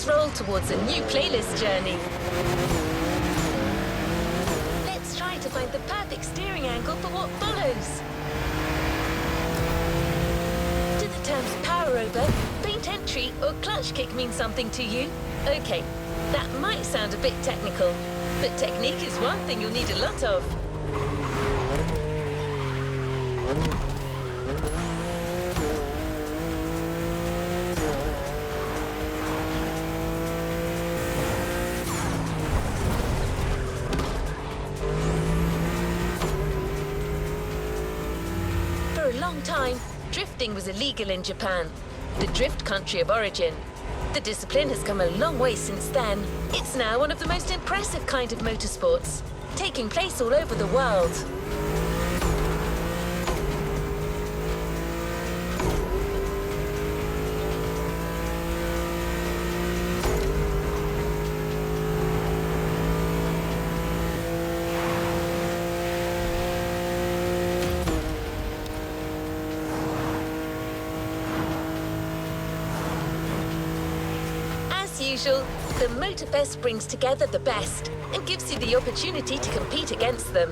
let's roll towards a new playlist journey. Let's try to find the perfect steering angle for what follows. Do the terms power over, faint entry, or clutch kick mean something to you? Okay, that might sound a bit technical, but technique is one thing you'll need a lot of. For a long time, drifting was illegal in Japan, the drift country of origin. The discipline has come a long way since then. It's now one of the most impressive kind of motorsports, taking place all over the world. As usual, the Motorfest brings together the best and gives you the opportunity to compete against them.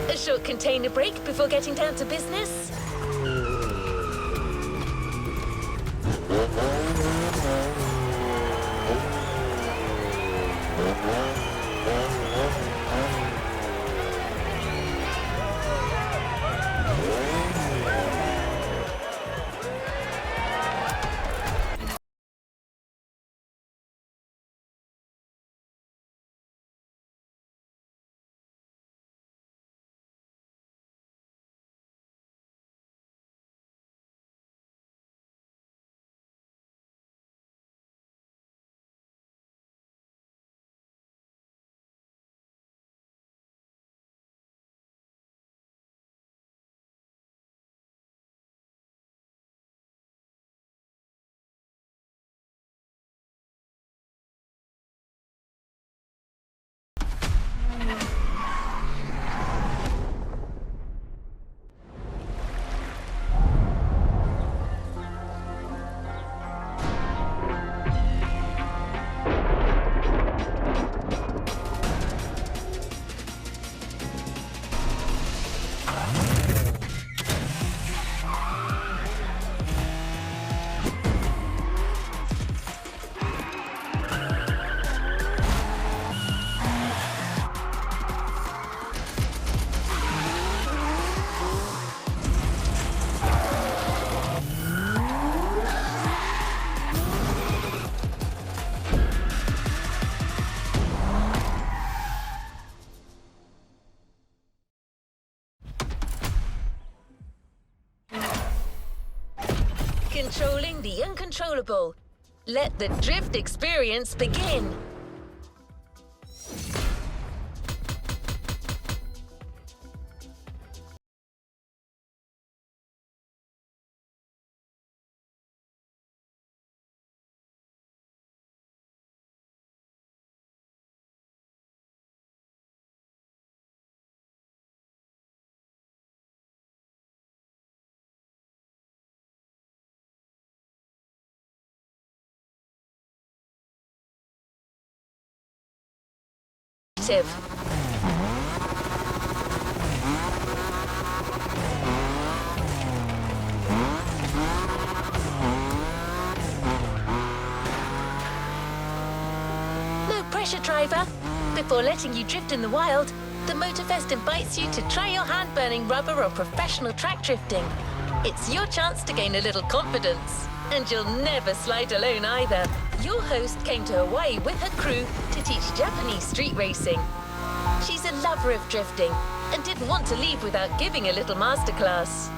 A short container break before getting down to business. Controlling the uncontrollable. Let the drift experience begin. No pressure, driver. Before letting you drift in the wild, the Motorfest invites you to try your hand-burning rubber or professional track drifting. It's your chance to gain a little confidence. And you'll never slide alone either. Your host came to Hawaii with her crew to teach Japanese street racing. She's a lover of drifting and didn't want to leave without giving a little masterclass.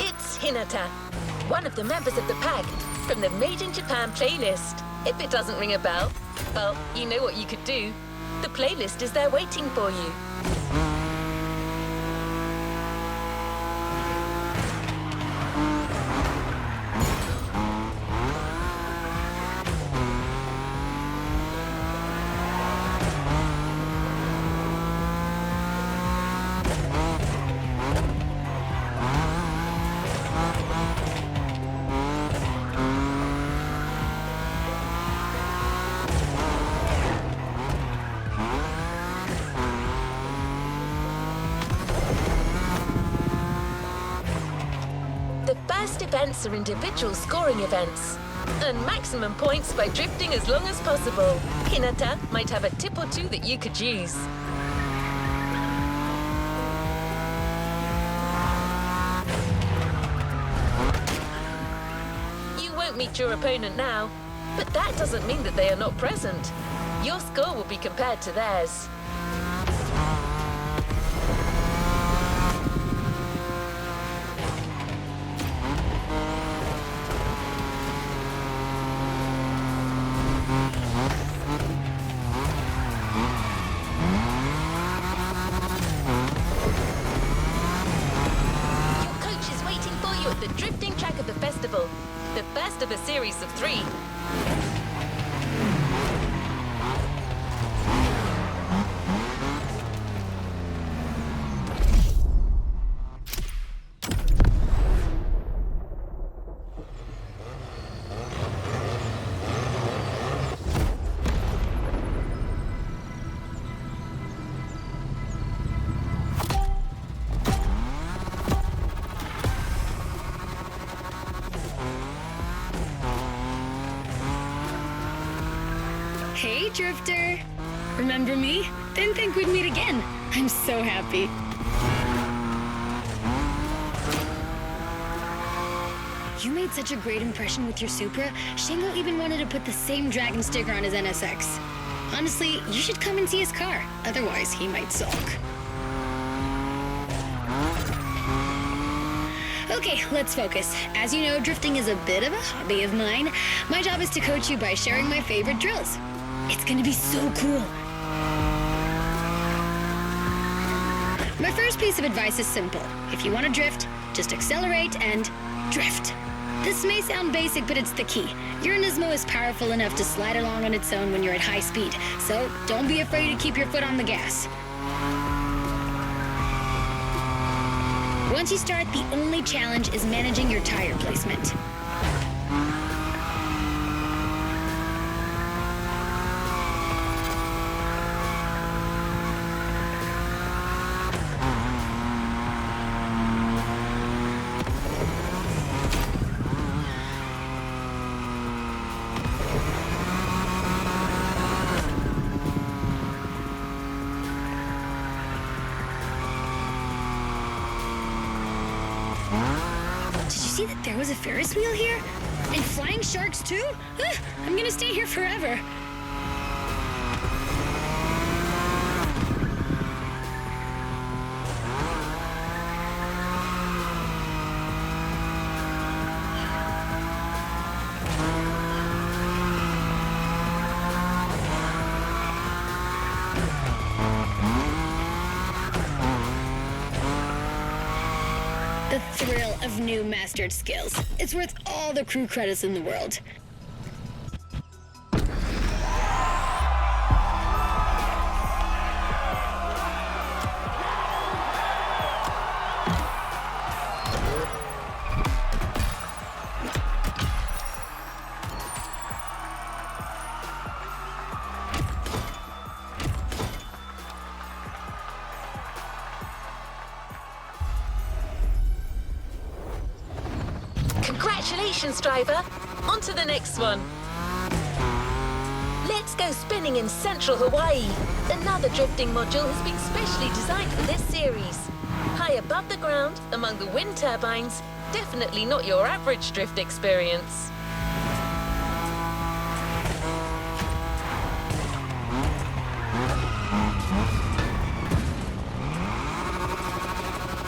It's Hinata, one of the members of the pack from the Made in Japan playlist. If it doesn't ring a bell, well, you know what you could do. The playlist is there waiting for you. Events are individual scoring events. Earn maximum points by drifting as long as possible. Hinata might have a tip or two that you could use. You won't meet your opponent now, but that doesn't mean that they are not present. Your score will be compared to theirs. The first of a series of 3. Hey, Drifter! Remember me? Didn't think we'd meet again. I'm so happy. You made such a great impression with your Supra, Shingo even wanted to put the same Dragon sticker on his NSX. Honestly, you should come and see his car. Otherwise, he might sulk. Okay, let's focus. As you know, drifting is a bit of a hobby of mine. My job is to coach you by sharing my favorite drills. It's gonna be so cool. My first piece of advice is simple. If you want to drift, just accelerate and drift. This may sound basic, but it's the key. Your Nismo is powerful enough to slide along on its own when you're at high speed, so don't be afraid to keep your foot on the gas. Once you start, the only challenge is managing your tire placement. See that there was a Ferris wheel here? And flying sharks too? I'm gonna stay here forever. The thrill of new mastered skills. It's worth all the crew credits in the world. Congratulations, driver! On to the next one. Let's go spinning in central Hawaii. Another drifting module has been specially designed for this series. High above the ground, among the wind turbines, definitely not your average drift experience.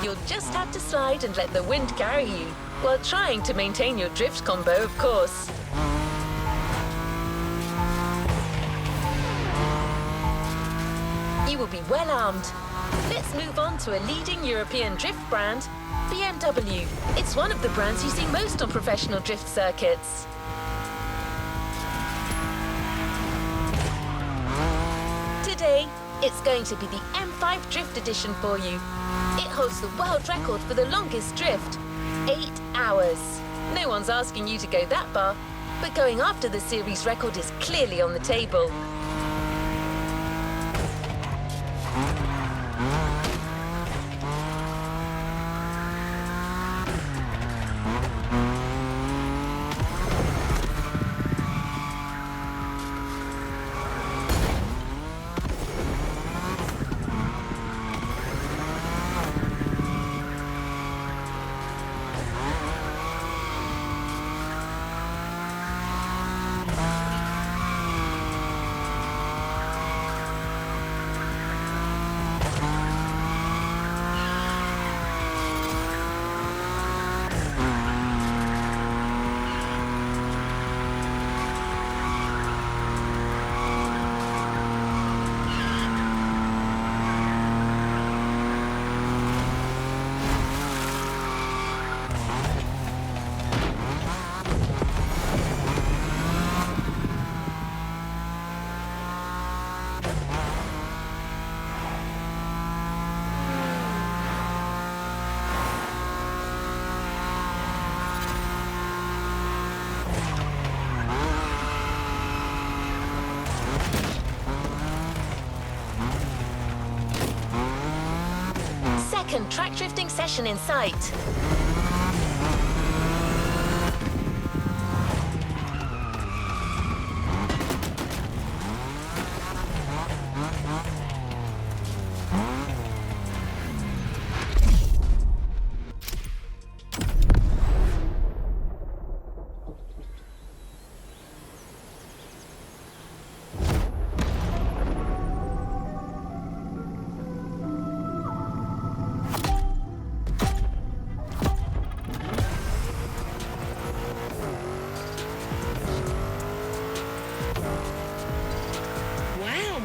You'll just have to slide and let the wind carry you. while trying to maintain your drift combo, of course. You will be well armed. Let's move on to a leading European drift brand, BMW. It's one of the brands you see most on professional drift circuits. Today, it's going to be the M5 Drift Edition for you. It holds the world record for the longest drift, 8 hours. No one's asking you to go that far, but going after the series record is clearly on the table. Second track drifting session in sight.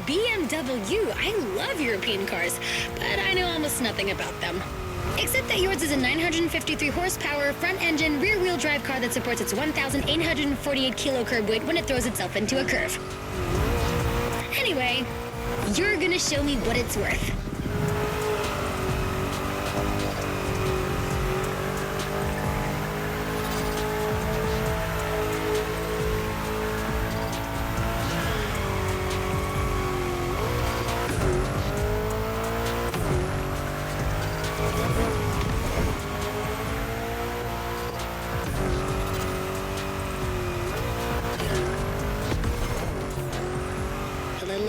BMW, I love European cars, but I know almost nothing about them. Except that yours is a 953 horsepower, front-engine, rear-wheel drive car that supports its 1,848 kilo curb weight when it throws itself into a curve. Anyway, you're gonna show me what it's worth.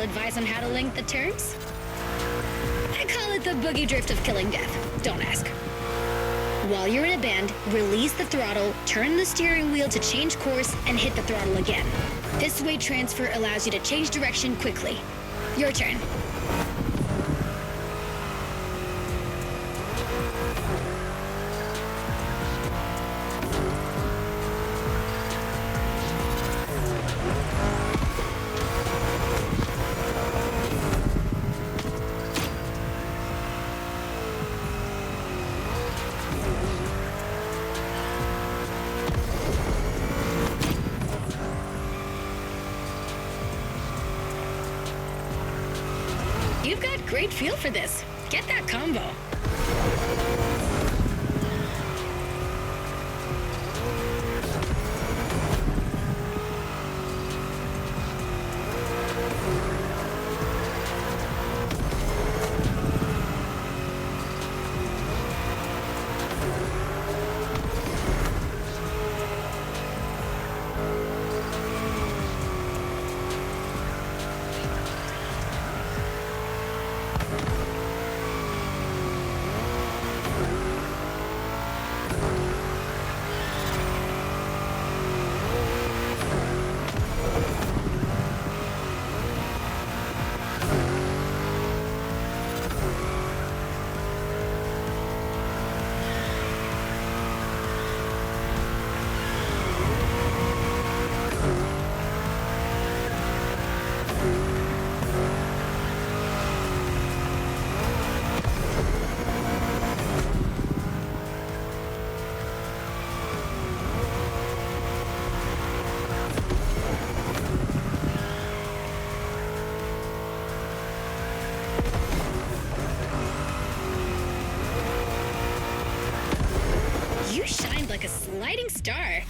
Advice on how to link the turns? I call it the boogie drift of killing death. Don't ask. While you're in a bend, release the throttle, turn the steering wheel to change course, and hit the throttle again. This weight transfer allows you to change direction quickly. Your turn. You've got great feel for this. Get that combo. gliding star.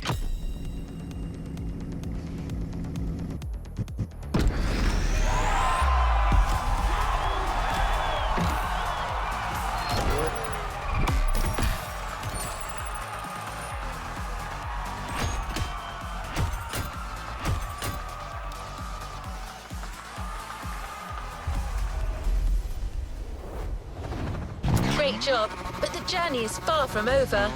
Great job, but the journey is far from over.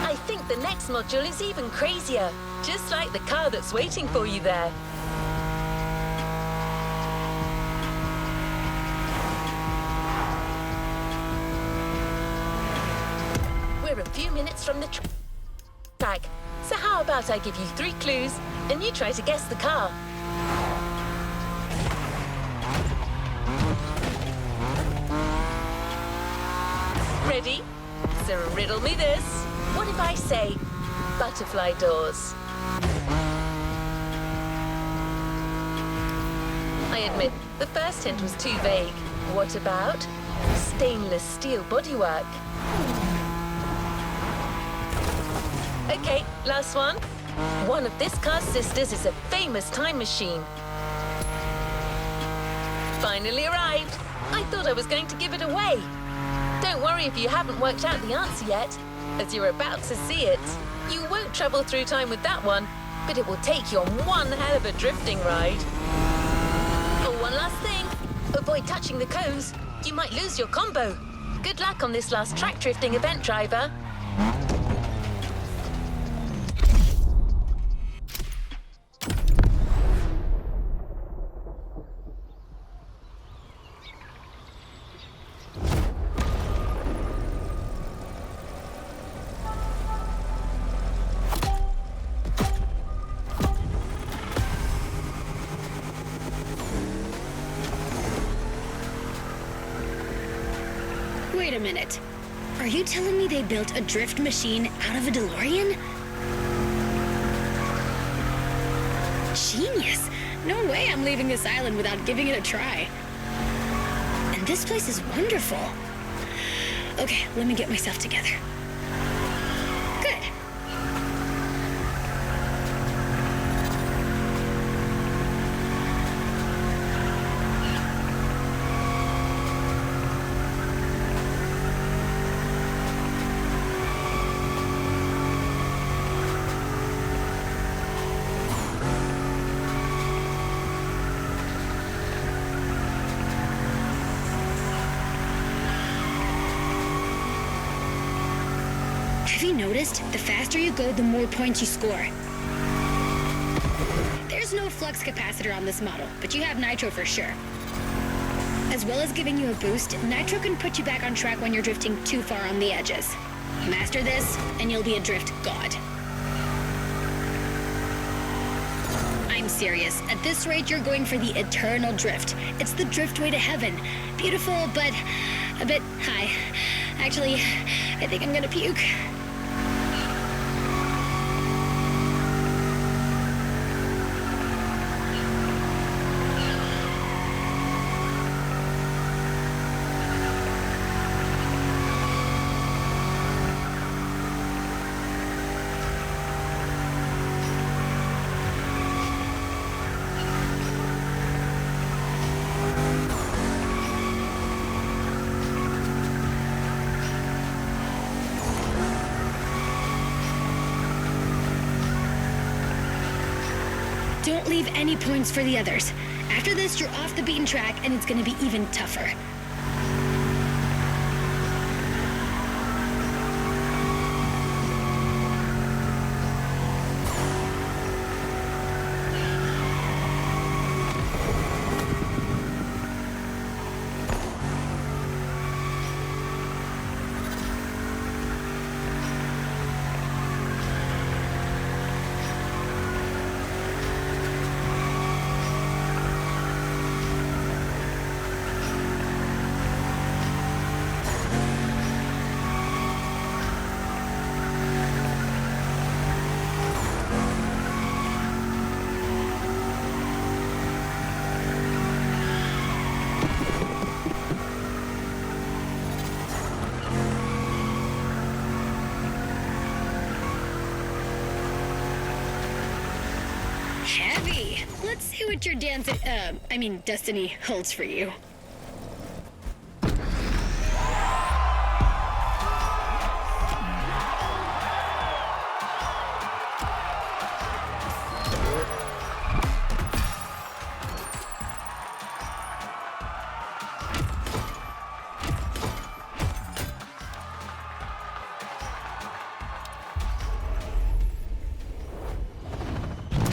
I think the next module is even crazier, just like the car that's waiting for you there. We're a few minutes from the track, so how about I give you 3 clues and you try to guess the car? Ready? So riddle me this. What if I say butterfly doors? I admit, the first hint was too vague. What about stainless steel bodywork? Okay, last one. One of this car's sisters is a famous time machine. Finally arrived. I thought I was going to give it away. Don't worry if you haven't worked out the answer yet, as you're about to see it. You won't travel through time with that one, but it will take you on one hell of a drifting ride. Oh, one last thing. Avoid touching the cones. You might lose your combo. Good luck on this last track drifting event, driver. Wait a minute. Are you telling me they built a drift machine out of a DeLorean? Genius! No way I'm leaving this island without giving it a try. And this place is wonderful. Okay, let me get myself together. Good. Have you noticed? The faster you go, the more points you score. There's no flux capacitor on this model, but you have nitro for sure. As well as giving you a boost, nitro can put you back on track when you're drifting too far on the edges. Master this, and you'll be a drift god. I'm serious. At this rate, you're going for the eternal drift. It's the driftway to heaven. Beautiful, but a bit high. Actually, I think I'm gonna puke. Don't leave any points for the others. After this, you're off the beaten track, and it's gonna be even tougher. V, let's see what your destiny holds for you.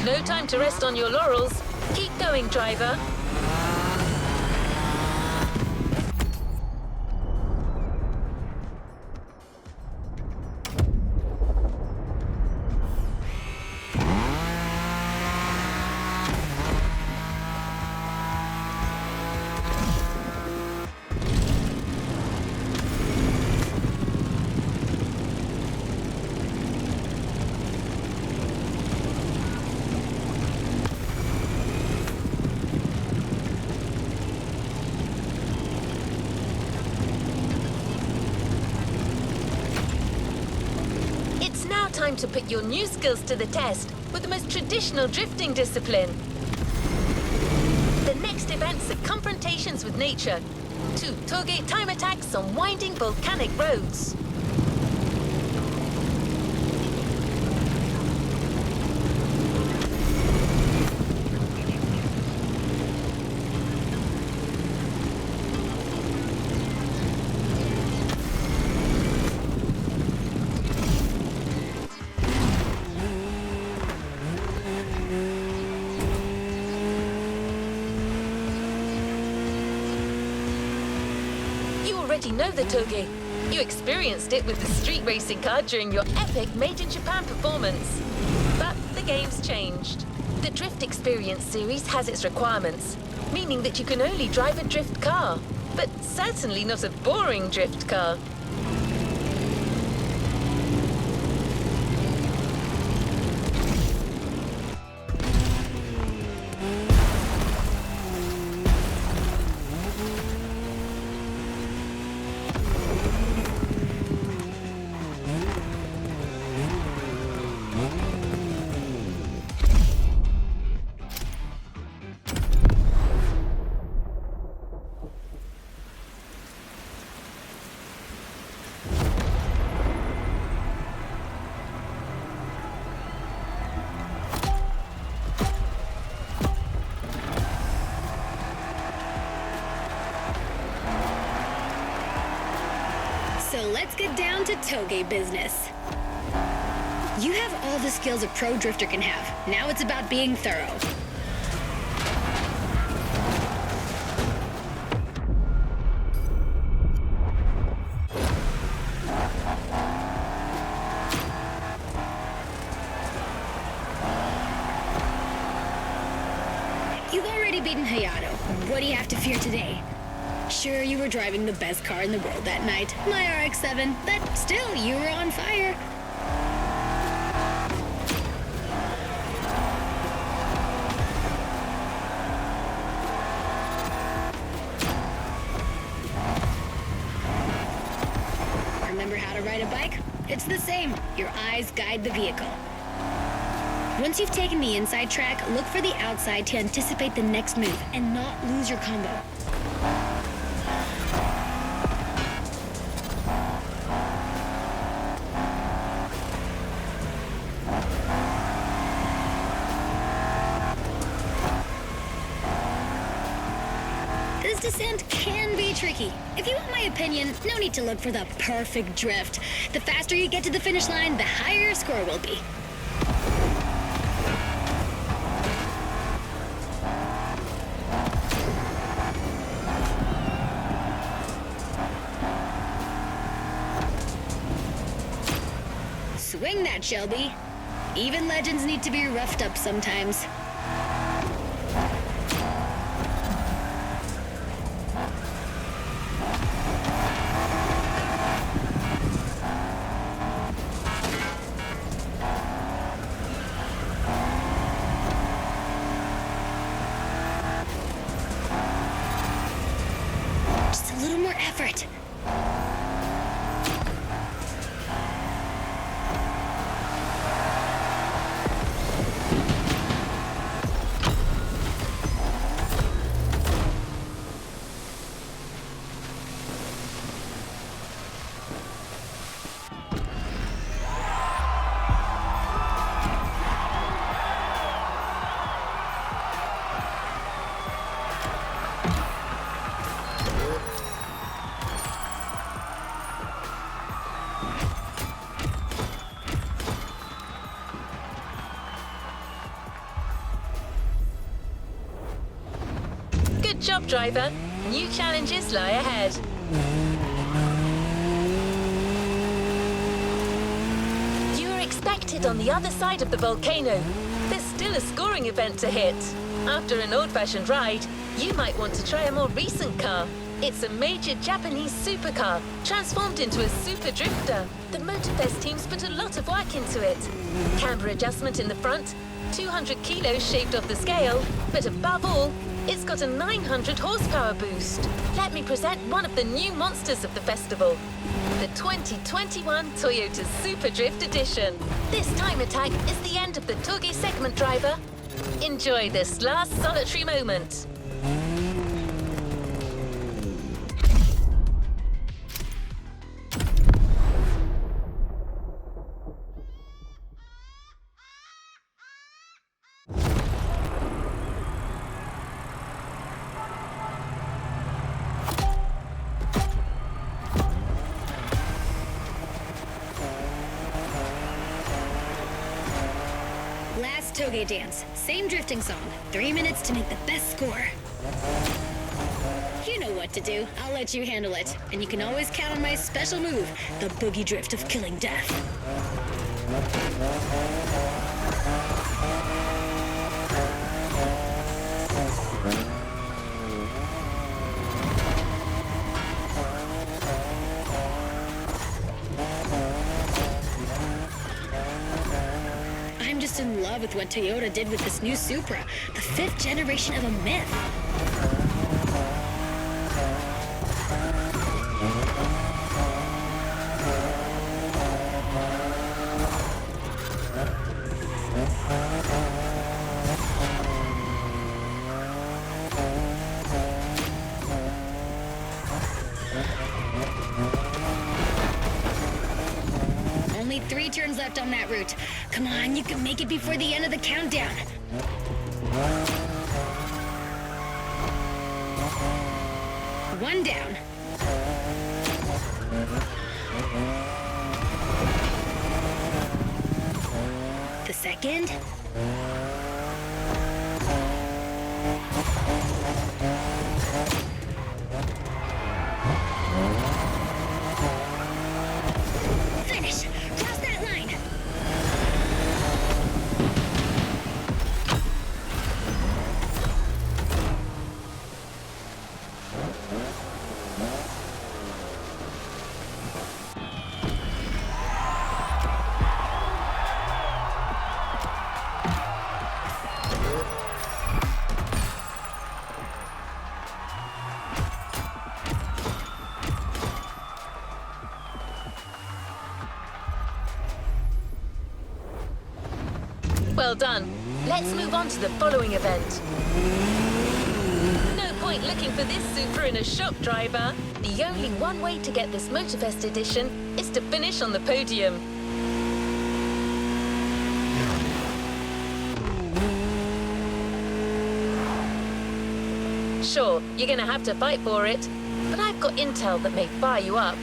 No time to rest on your laurels. Keep going, driver. Time to put your new skills to the test with the most traditional drifting discipline. The next events are confrontations with nature, 2 Toge time attacks on winding volcanic roads. You know the Toge. You experienced it with the street racing car during your epic Made in Japan performance. But the game's changed. The Drift Experience series has its requirements, meaning that you can only drive a drift car, but certainly not a boring drift car. So let's get down to Toge business. You have all the skills a pro drifter can have. Now it's about being thorough. You've already beaten Hayato. What do you have to fear today? Sure, you were driving the best car in the world that night, my RX-7, but still, you were on fire. Remember how to ride a bike? It's the same. Your eyes guide the vehicle. Once you've taken the inside track, look for the outside to anticipate the next move and not lose your combo. This descent can be tricky. If you want my opinion, no need to look for the perfect drift. The faster you get to the finish line, the higher your score will be. Swing that, Shelby. Even legends need to be roughed up sometimes. Just a little more effort. job, driver. New challenges lie ahead. You are expected on the other side of the volcano. There's still a scoring event to hit. After an old-fashioned ride, you might want to try a more recent car. It's a major Japanese supercar, transformed into a super drifter. The Motorfest team's put a lot of work into it. Camber adjustment in the front, 200 kilos shaved off the scale, but above all, it's got a 900 horsepower boost. Let me present one of the new monsters of the festival, the 2021 Toyota Super Drift Edition. This time attack is the end of the Toge segment, driver. Enjoy this last solitary moment. Last Toge dance. Same drifting song. 3 minutes to make the best score. You know what to do. I'll let you handle it. And you can always count on my special move, the boogie drift of killing death. I'm just in love with what Toyota did with this new Supra, the 5th generation of a myth. Only 3 turns left on that route. Come on, you can make it before the end of the countdown. One down. The second. Finish! Cross that line! Well done. Let's move on to the following event. No point looking for this Supra in a shop, driver. The only one way to get this Motorfest edition is to finish on the podium. Sure, you're gonna have to fight for it, but I've got intel that may fire you up.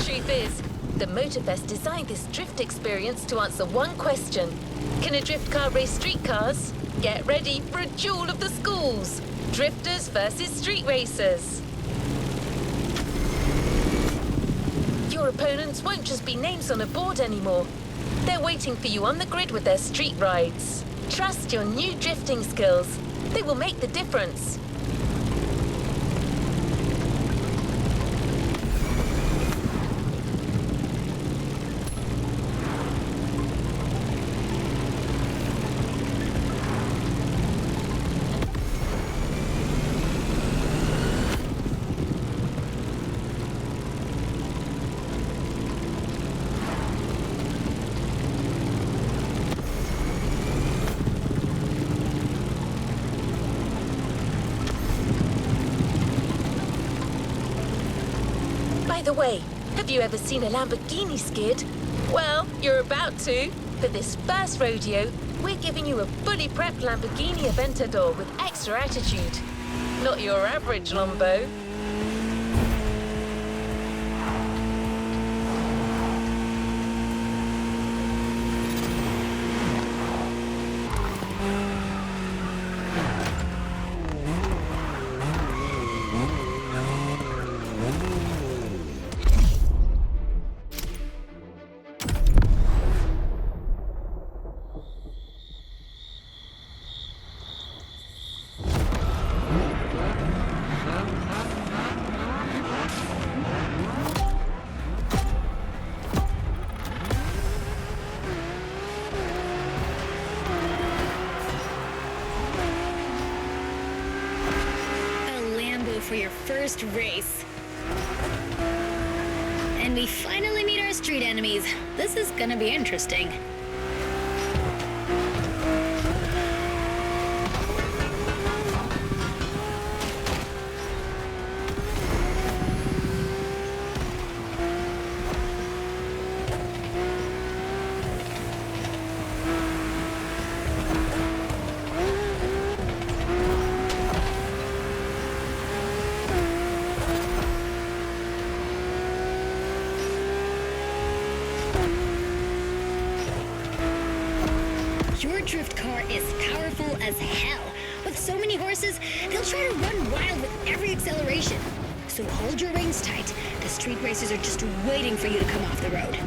Truth is, the Motorfest designed this drift experience to answer one question. Can a drift car race street cars? Get ready for a duel of the schools. Drifters versus street racers. Your opponents won't just be names on a board anymore. They're waiting for you on the grid with their street rides. Trust your new drifting skills. They will make the difference. By the way, have you ever seen a Lamborghini skid? Well, you're about to. For this first rodeo, we're giving you a fully prepped Lamborghini Aventador with extra attitude. Not your average Lambo. for your first race. And we finally meet our street enemies. This is gonna be interesting. Your drift car is powerful as hell. With so many horses, they'll try to run wild with every acceleration. So hold your reins tight. The street racers are just waiting for you to come off the road.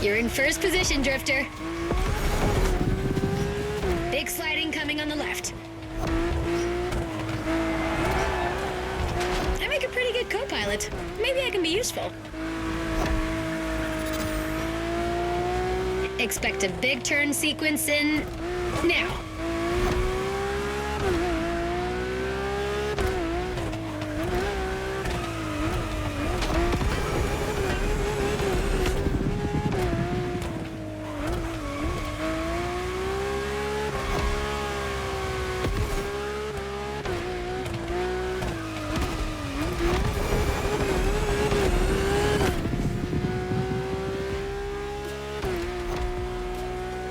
You're in first position, Drifter. Big sliding coming on the left. I make a pretty good co-pilot. Maybe I can be useful. Expect a big turn sequence in now.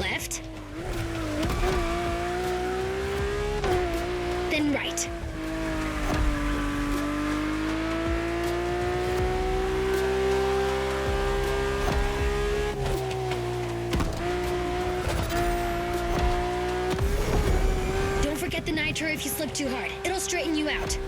Left. Then right. Don't forget the nitro if you slip too hard. It'll straighten you out.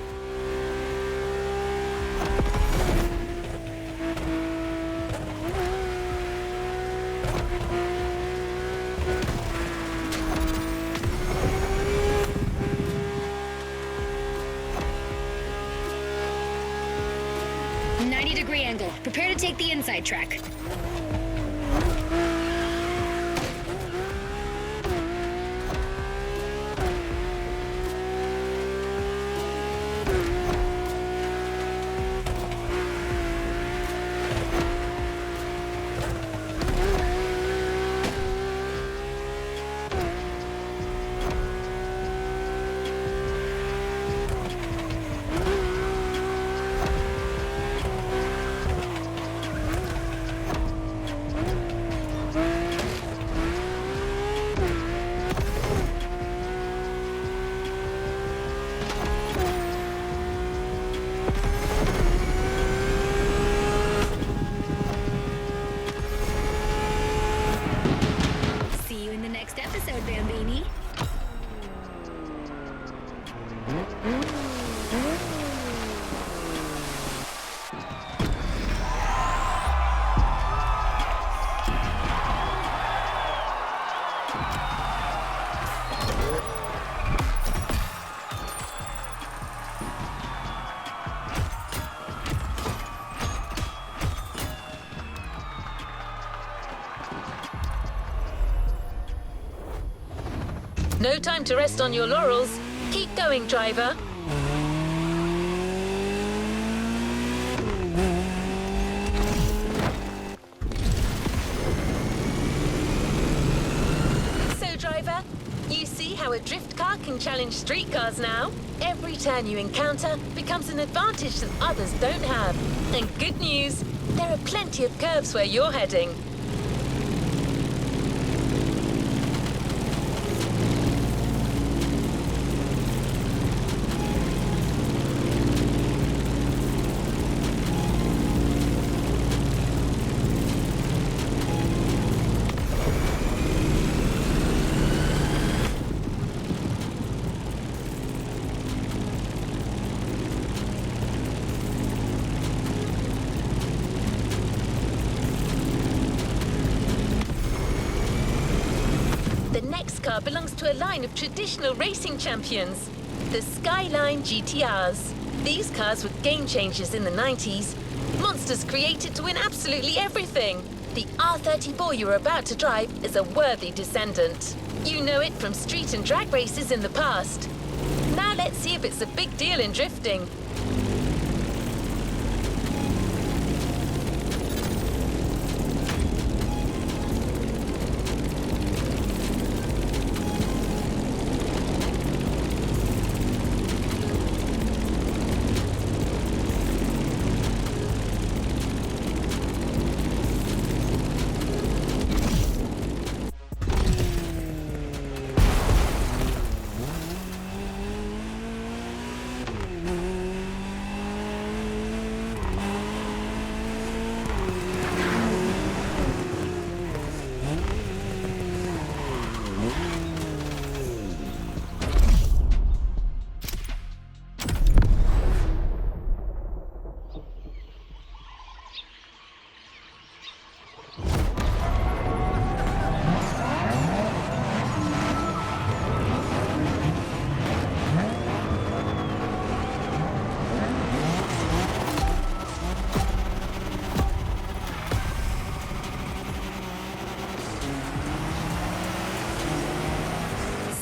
.90-degree angle. Prepare to take the inside track. Next episode, Bambini. No time to rest on your laurels. Keep going, driver. So, driver, you see how a drift car can challenge street cars now? Every turn you encounter becomes an advantage that others don't have. And good news, there are plenty of curves where you're heading. The next car belongs to a line of traditional racing champions, the Skyline GTRs. These cars were game changers in the 90s. Monsters created to win absolutely everything. The R34 you're about to drive is a worthy descendant. You know it from street and drag races in the past. Now let's see if it's a big deal in drifting.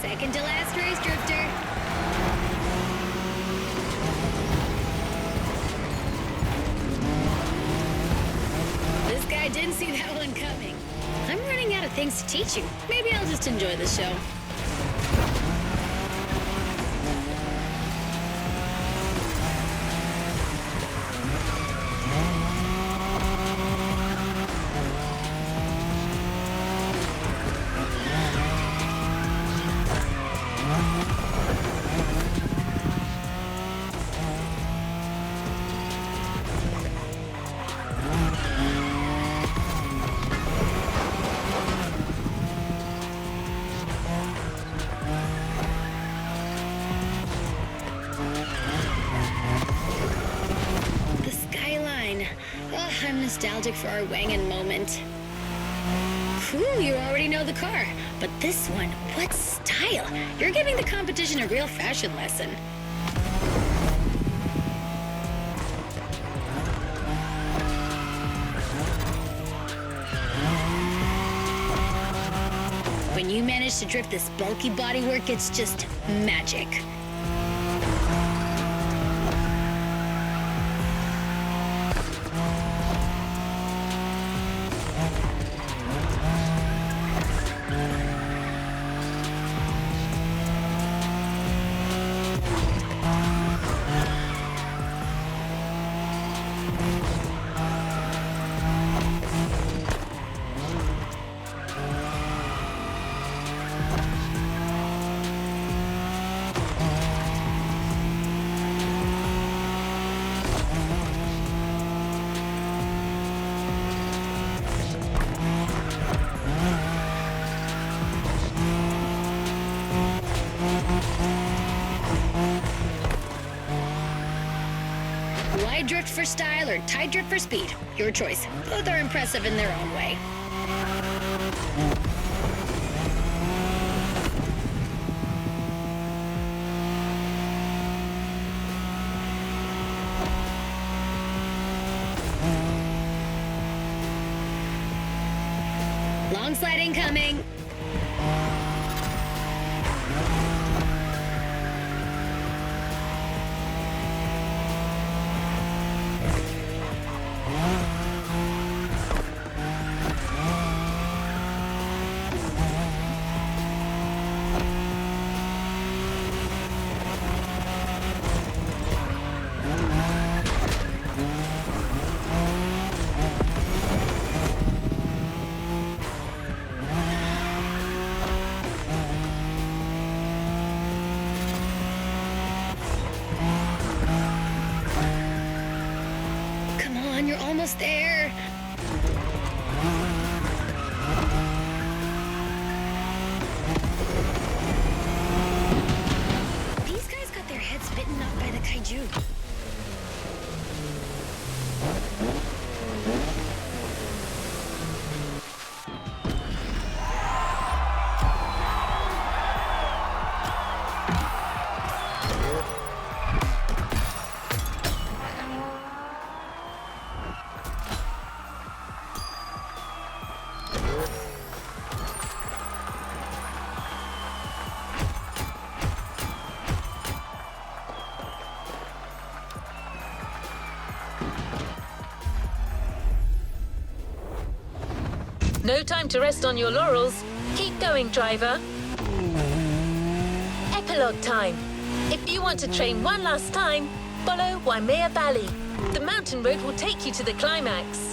Second to last race, Drifter. This guy didn't see that one coming. I'm running out of things to teach you. Maybe I'll just enjoy the show. I'm nostalgic for our Wangan moment. Cool, you already know the car. But this one, what style? You're giving the competition a real fashion lesson. When you manage to drift this bulky bodywork, it's just magic. Wide drift for style or tight drift for speed. Your choice. Both are impressive in their own way. Long slide incoming. You're almost there. These guys got their heads bitten off by the kaiju. No time to rest on your laurels. Keep going, driver. Epilogue time. If you want to train one last time, follow Waimea Valley. The mountain road will take you to the climax.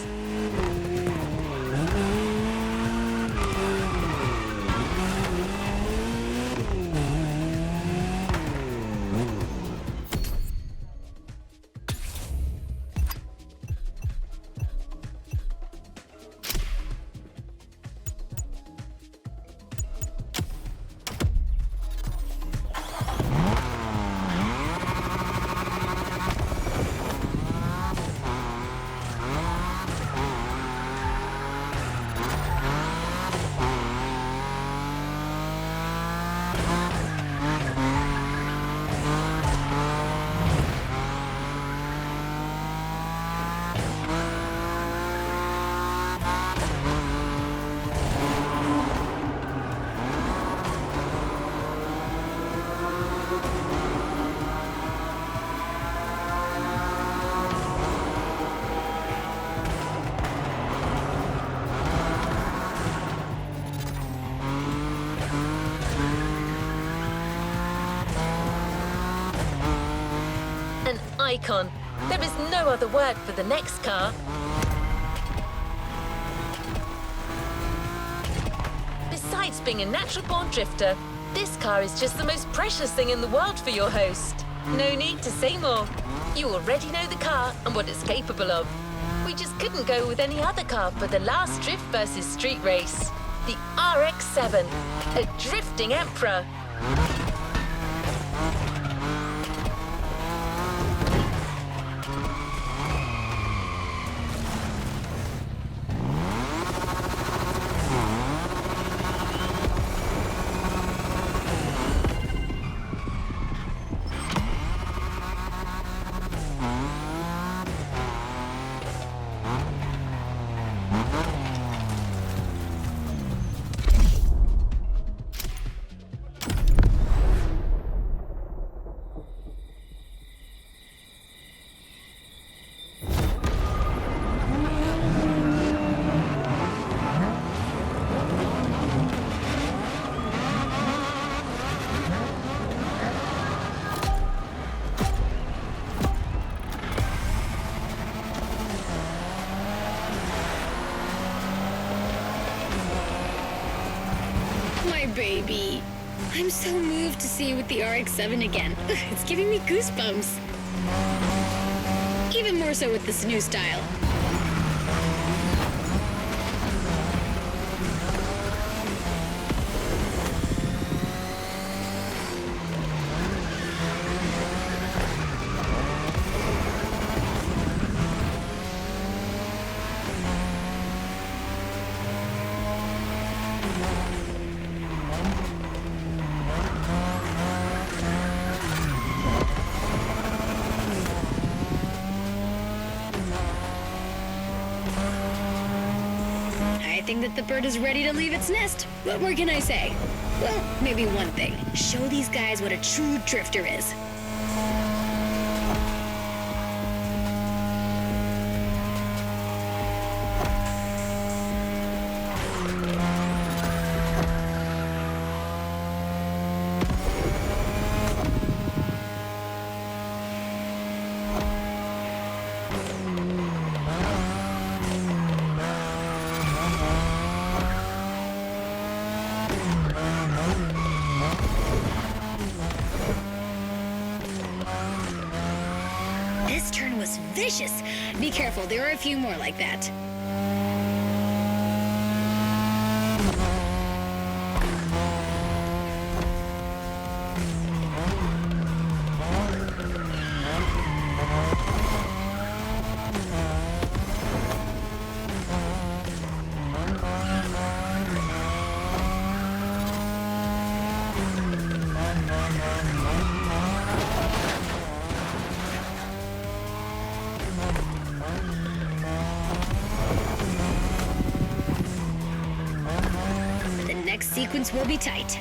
An icon. There is no other word for the next car. Besides being a natural-born drifter, this car is just the most precious thing in the world for your host. No need to say more. You already know the car and what it's capable of. We just couldn't go with any other car for the last drift versus street race. The RX-7, a drifting emperor. Baby. I'm so moved to see you with the RX-7 again. It's giving me goosebumps. Even more so with this new style. I think that the bird is ready to leave its nest. What more can I say? Well, maybe one thing. Show these guys what a true drifter is. This turn was vicious. Be careful, there are a few more like that. Next sequence will be tight.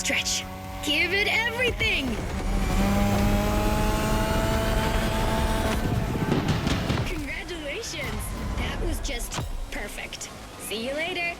stretch. Give it everything! Congratulations! That was just perfect. See you later.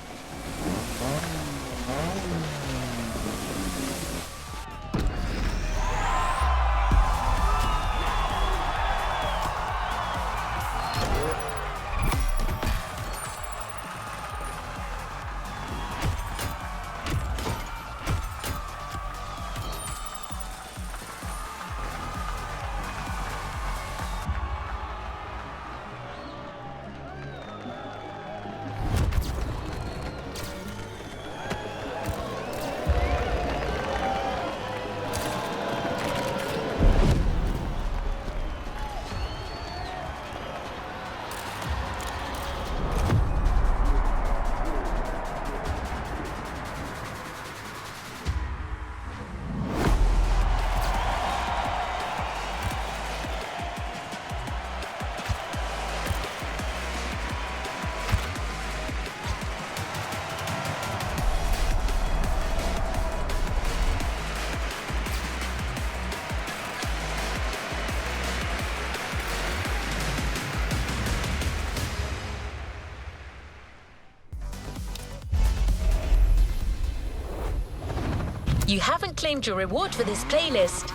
You haven't claimed your reward for this playlist.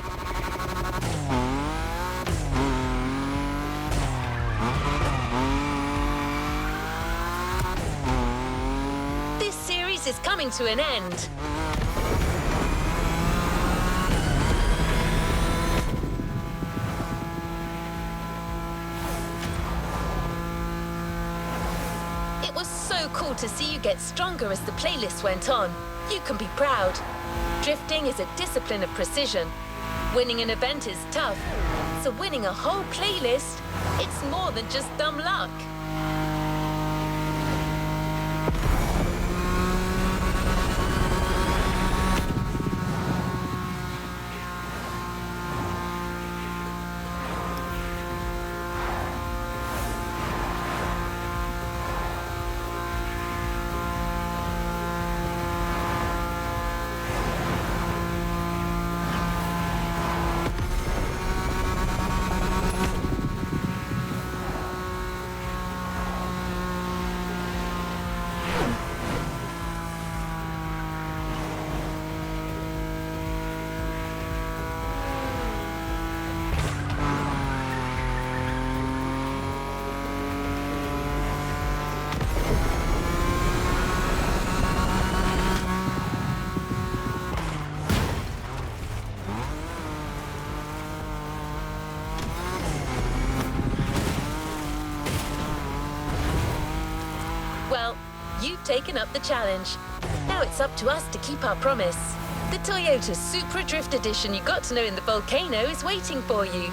This series is coming to an end. It was so cool to see you get stronger as the playlist went on. You can be proud. Drifting is a discipline of precision. Winning an event is tough. So winning a whole playlist, it's more than just dumb luck. Well, you've taken up the challenge. Now it's up to us to keep our promise. The Toyota Supra Drift Edition you got to know in the Volcano is waiting for you.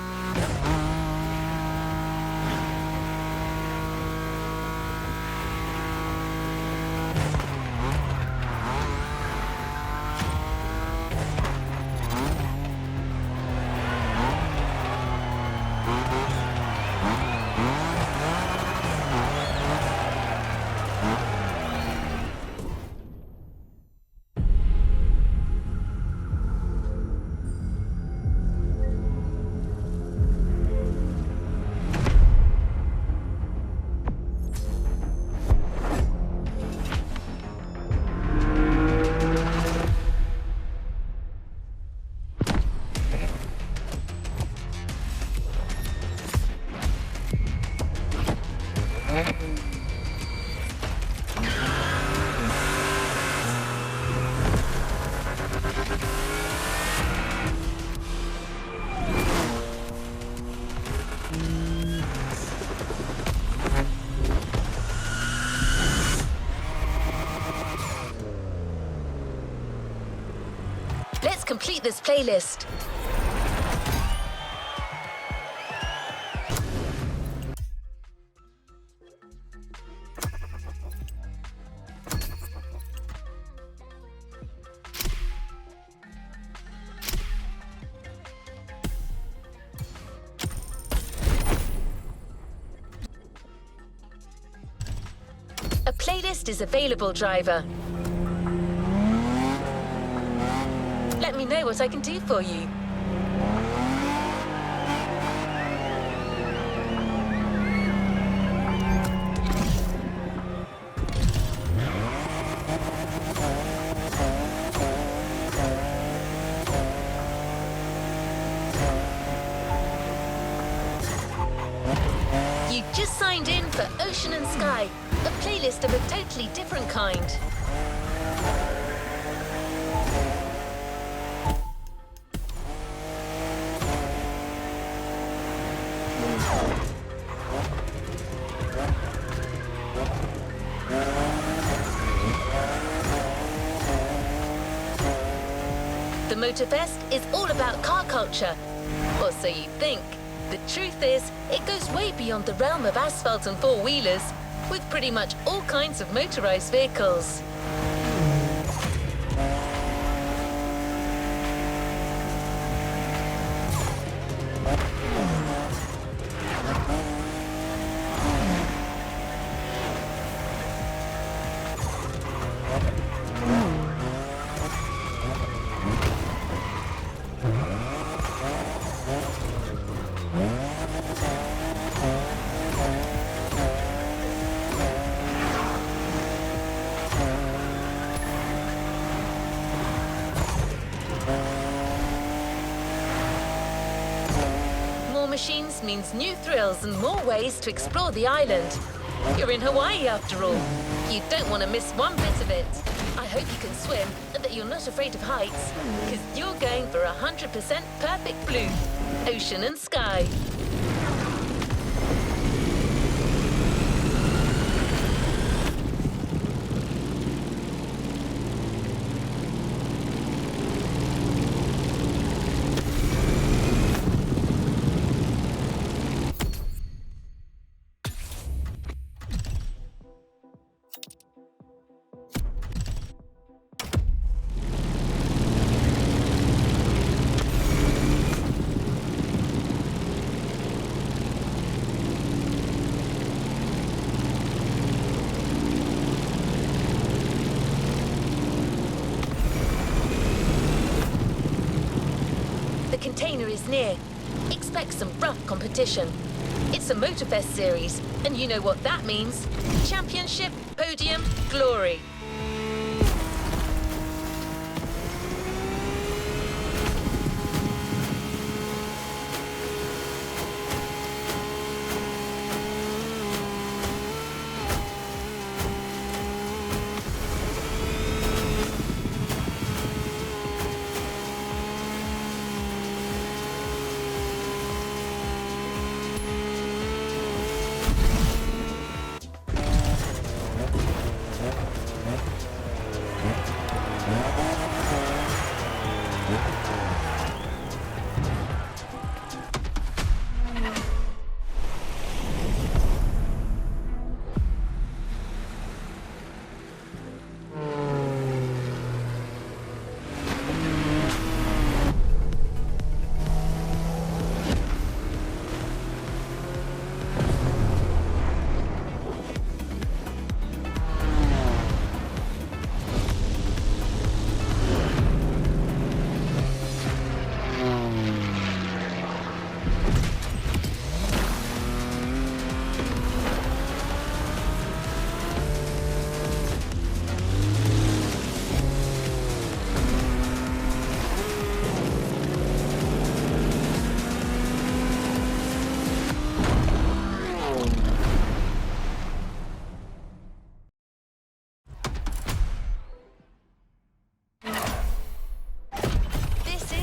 Let's complete this playlist. A playlist is available, driver. what I can do for you. You just signed in for Ocean and Sky, a playlist of a totally different kind. The Motorfest is all about car culture, or so you think. The truth is, it goes way beyond the realm of asphalt and four-wheelers, with pretty much all kinds of motorized vehicles. Machines means new thrills and more ways to explore the island. You're in Hawaii after all. You don't want to miss one bit of it. I hope you can swim and that you're not afraid of heights, because you're going for 100% perfect blue, ocean and sky. The container is near. Expect some rough competition. It's a Motorfest series, and you know what that means. Championship, podium, glory.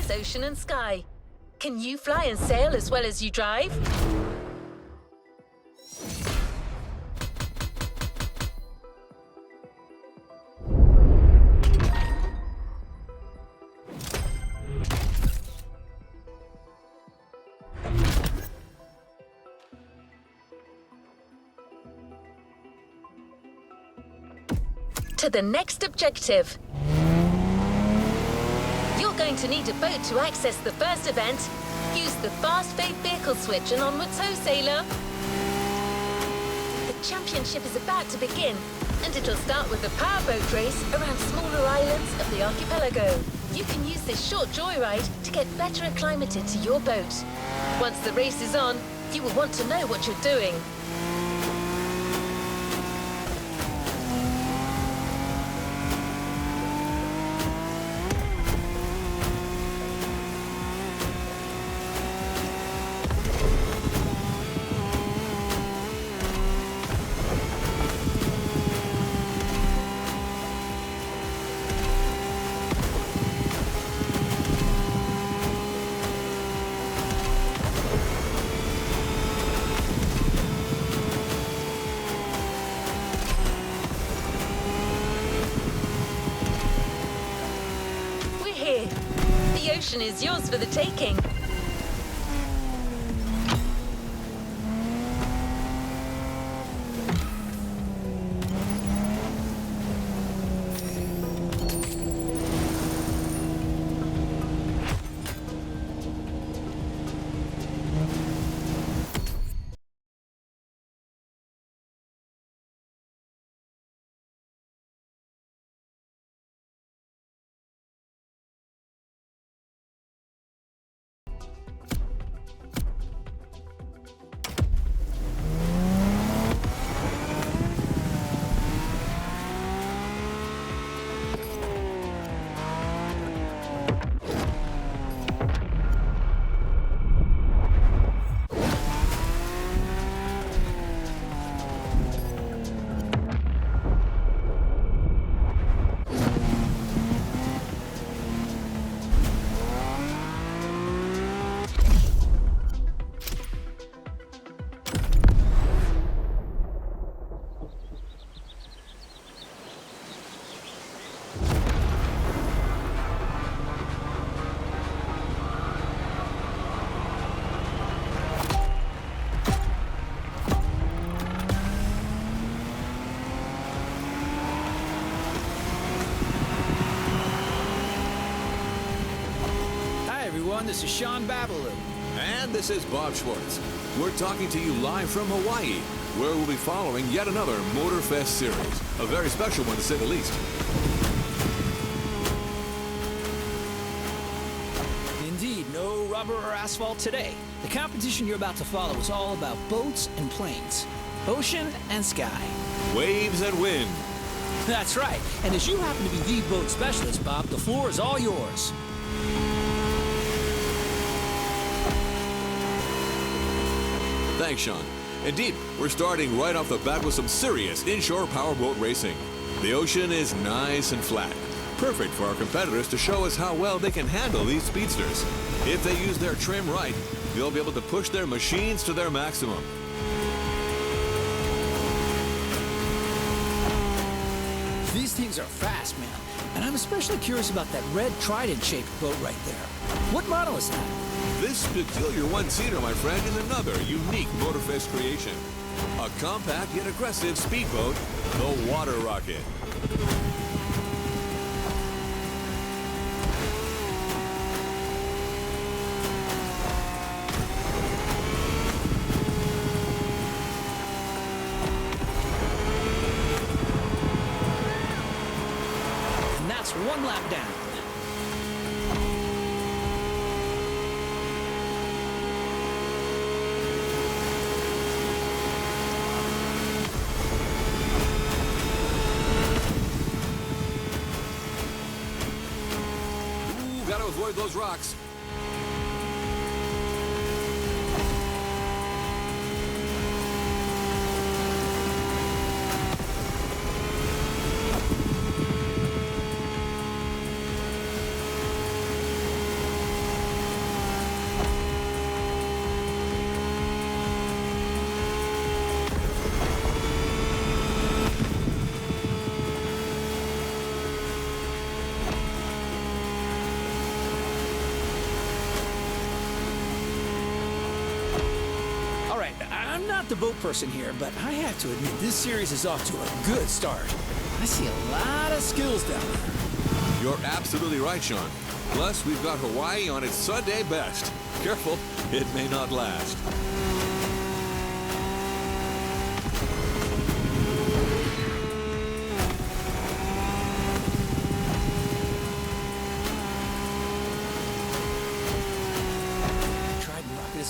Ocean and sky. Can you fly and sail as well as you drive? To the next objective. You're going to need a boat to access the first event. Use the fast fade vehicle switch and onwards ho, sailor. The championship is about to begin, and it'll start with a powerboat race around smaller islands of the archipelago. You can use this short joyride to get better acclimated to your boat. Once the race is on, you will want to know what you're doing. The ocean is yours for the taking. This is Sean Babaloo. And this is Bob Schwartz. We're talking to you live from Hawaii, where we'll be following yet another Motorfest series. A very special one, to say the least. Indeed, no rubber or asphalt today. The competition you're about to follow is all about boats and planes, ocean and sky. Waves and wind. That's right. And as you happen to be the boat specialist, Bob, the floor is all yours. Thanks, Sean. Indeed, we're starting right off the bat with some serious inshore powerboat racing. The ocean is nice and flat, perfect for our competitors to show us how well they can handle these speedsters. If they use their trim right, they'll be able to push their machines to their maximum. These things are fast, man. And I'm especially curious about that red trident-shaped boat right there. What model is that? This peculiar one-seater, my friend, is another unique Motorfest creation. A compact yet aggressive speedboat, the Water Rocket. And that's one lap down. Gotta avoid those rocks. I'm not the boat person here, but I have to admit this series is off to a good start. I see a lot of skills down there. You're absolutely right, Sean. Plus, we've got Hawaii on its Sunday best. Careful, it may not last.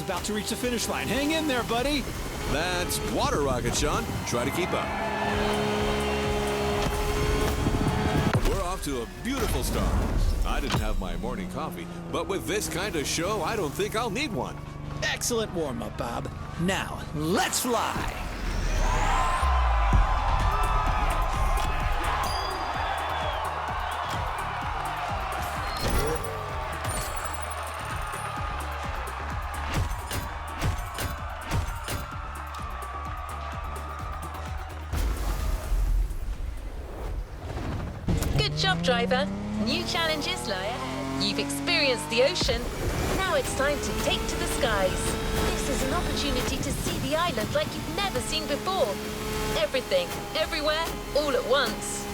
about to reach the finish line. Hang in there, buddy. That's water rocket, Sean. Try to keep up. We're off to a beautiful start. I didn't have my morning coffee, but with this kind of show, I don't think I'll need one. Excellent warm-up, Bob. Now, let's fly. Good job, driver. New challenges lie ahead. You've experienced the ocean. Now it's time to take to the skies. This is an opportunity to see the island like you've never seen before. Everything, everywhere, all at once.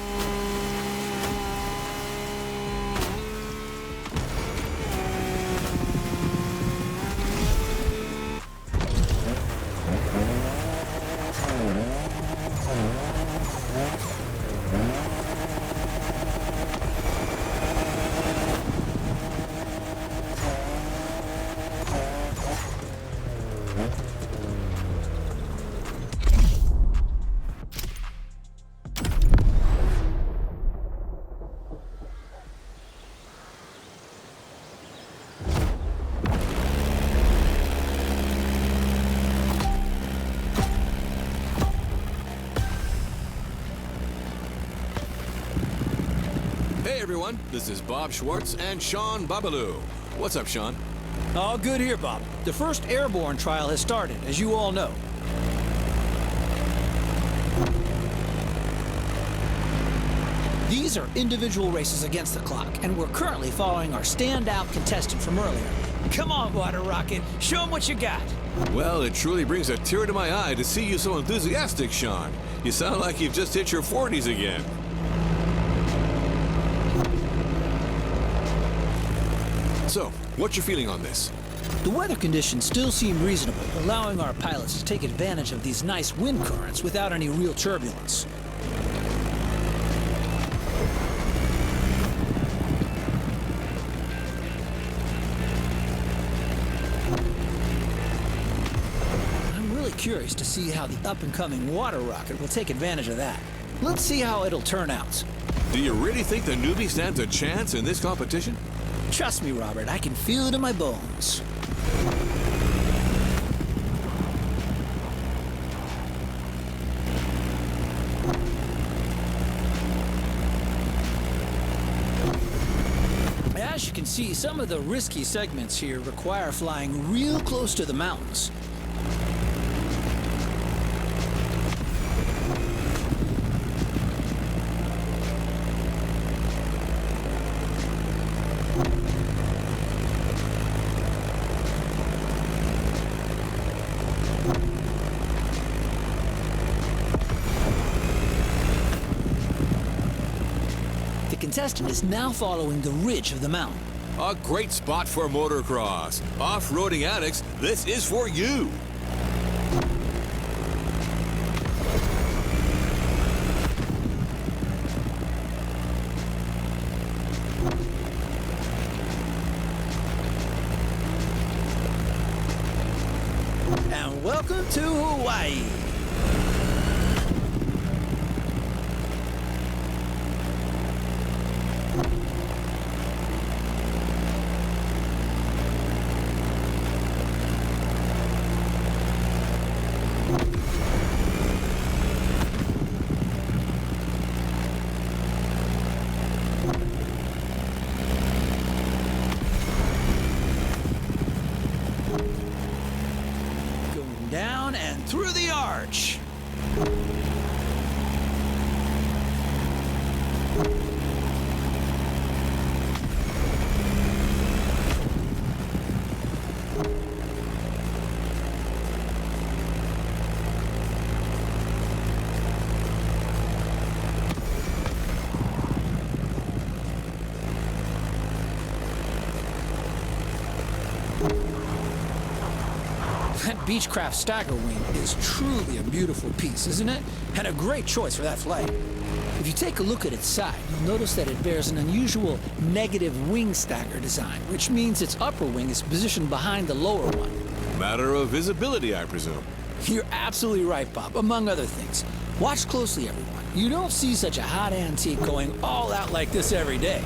Hey everyone, this is Bob Schwartz and Sean Babaloo. What's up, Sean? All good here, Bob. The first airborne trial has started, as you all know. These are individual races against the clock, and we're currently following our standout contestant from earlier. Come on, Water Rocket, show them what you got. Well, it truly brings a tear to my eye to see you so enthusiastic, Sean. You sound like you've just hit your 40s again. So, what's your feeling on this? The weather conditions still seem reasonable, allowing our pilots to take advantage of these nice wind currents without any real turbulence. I'm really curious to see how the up-and-coming water rocket will take advantage of that. Let's see how it'll turn out. Do you really think the newbie stands a chance in this competition? Trust me, Robert, I can feel it in my bones. As you can see, some of the risky segments here require flying real close to the mountains. The contestant is now following the ridge of the mountain. A great spot for motocross. Off-roading addicts, this is for you. And welcome to Hawaii. Going down and through the arch. That Beechcraft Stagger Wing is truly a beautiful piece, isn't it? And a great choice for that flight. If you take a look at its side, you'll notice that it bears an unusual negative wing stagger design, which means its upper wing is positioned behind the lower one. Matter of visibility, I presume. You're absolutely right, Bob, among other things. Watch closely, everyone. You don't see such a hot antique going all out like this every day.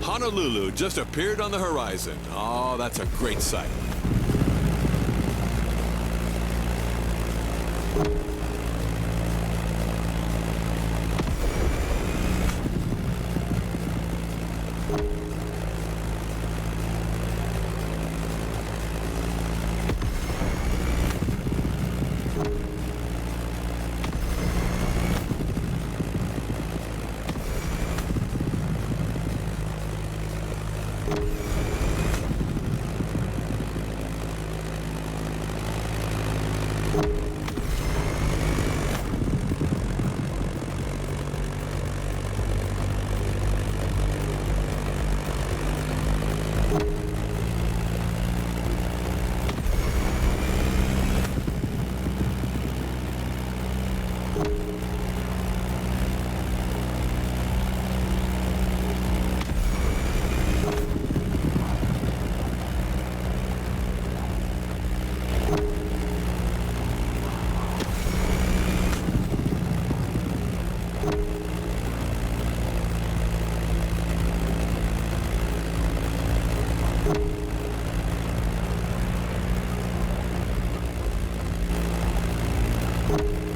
Honolulu just appeared on the horizon. Oh, that's a great sight.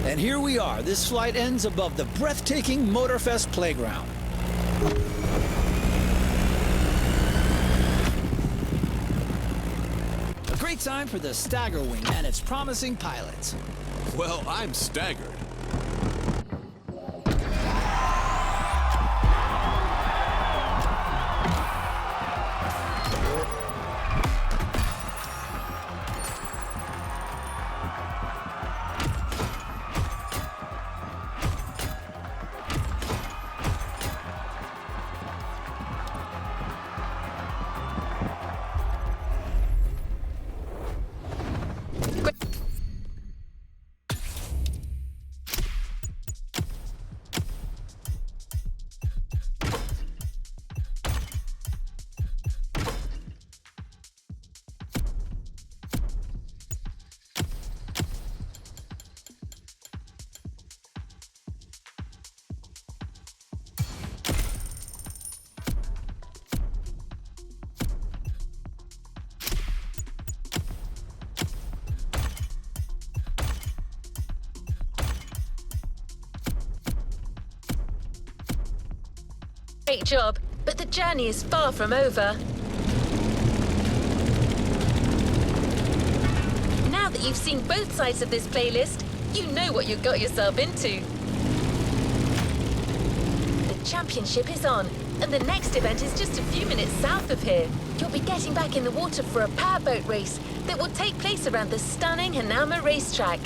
And here we are. This flight ends above the breathtaking Motorfest playground. A great time for the Stagger Wing and its promising pilots. Well, I'm staggered. Great job, but the journey is far from over. Now that you've seen both sides of this playlist, you know what you got yourself into. The championship is on, and the next event is just a few minutes south of here. You'll be getting back in the water for a powerboat race that will take place around the stunning Hanama racetrack.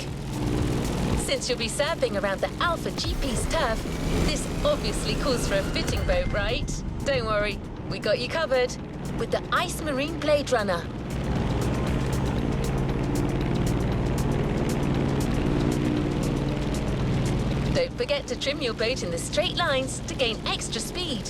Since you'll be surfing around the Alpha GP's turf, this obviously calls for a fitting boat, right? Don't worry, we got you covered with the Ice Marine Blade Runner. Don't forget to trim your boat in the straight lines to gain extra speed.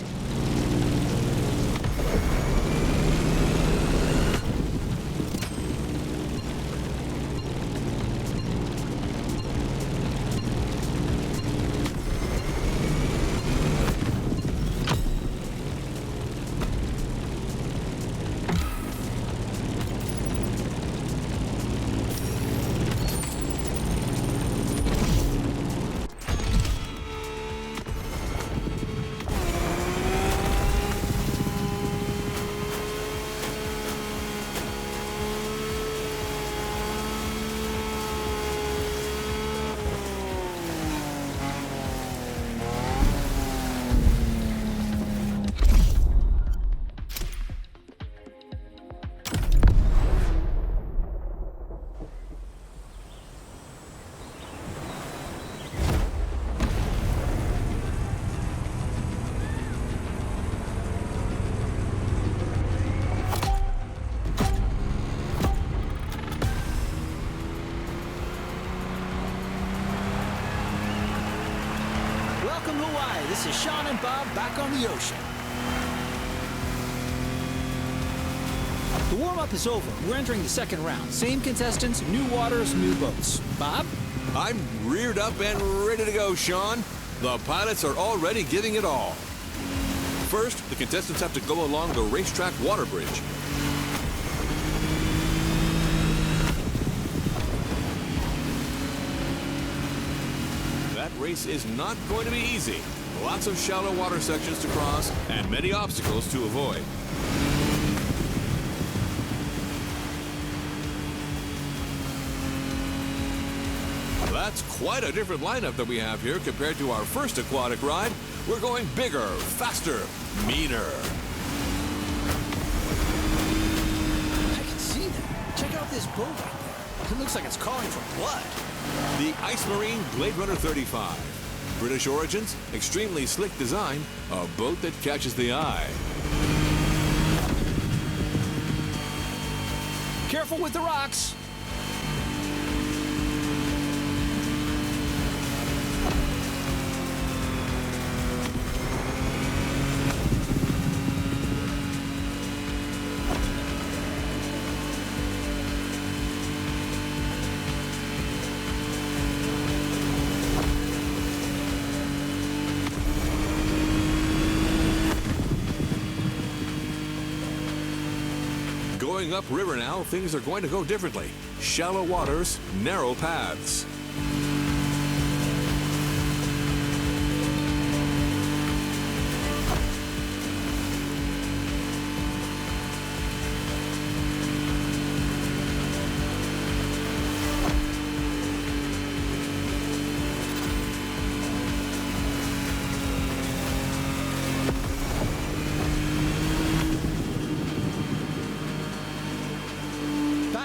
this is Sean and Bob back on the ocean. The warm-up is over. We're entering the second round. Same contestants, new waters, new boats. Bob? I'm reared up and ready to go, Sean. The pilots are already giving it all. First, the contestants have to go along the racetrack water bridge. That race is not going to be easy. Lots of shallow water sections to cross and many obstacles to avoid. That's quite a different lineup that we have here compared to our first aquatic ride. We're going bigger, faster, meaner. I can see that. Check out this boat out there. It looks like it's calling for blood. The Ice Marine Blade Runner 35. British origins, extremely slick design, a boat that catches the eye. Careful with the rocks. Going upriver now, things are going to go differently. Shallow waters, narrow paths.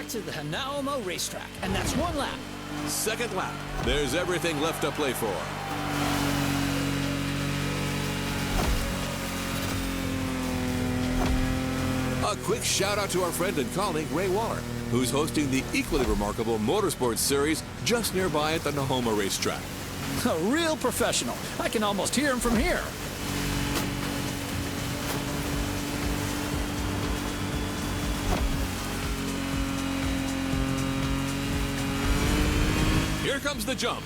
To the Hanauma racetrack, and that's one lap. Second lap. There's everything left to play for. A quick shout out to our friend and colleague Ray Waller, who's hosting the equally remarkable motorsports series just nearby at the Nahoma racetrack. A real professional. I can almost hear him from here. Here comes the jump.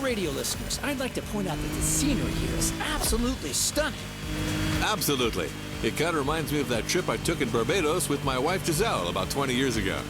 Radio listeners, I'd like to point out that the scenery here is absolutely stunning. Absolutely. It kind of reminds me of that trip I took in Barbados with my wife Giselle about 20 years ago.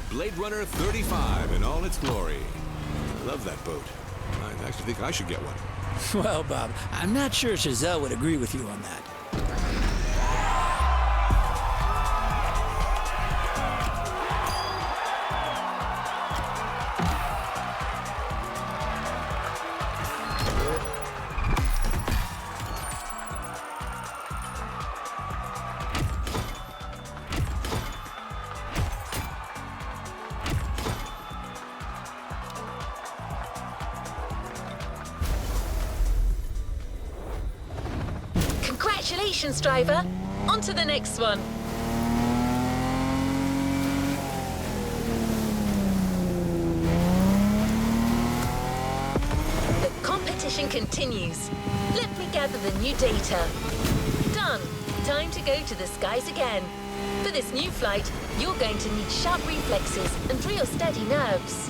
Blade Runner 35 in all its glory. I love that boat. I actually think I should get one. Well, Bob, I'm not sure Giselle would agree with you on that. Congratulations, driver. On to the next one. The competition continues. Let me gather the new data. Done. Time to go to the skies again. For this new flight, you're going to need sharp reflexes and real steady nerves.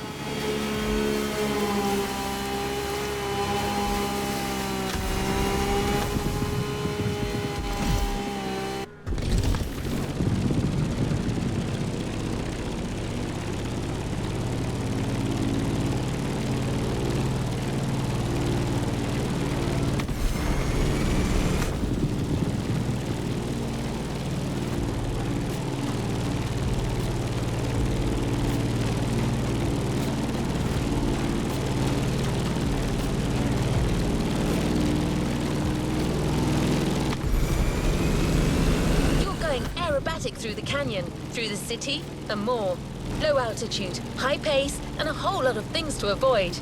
Aerobatic through the canyon, through the city, and more. Low altitude, high pace, and a whole lot of things to avoid.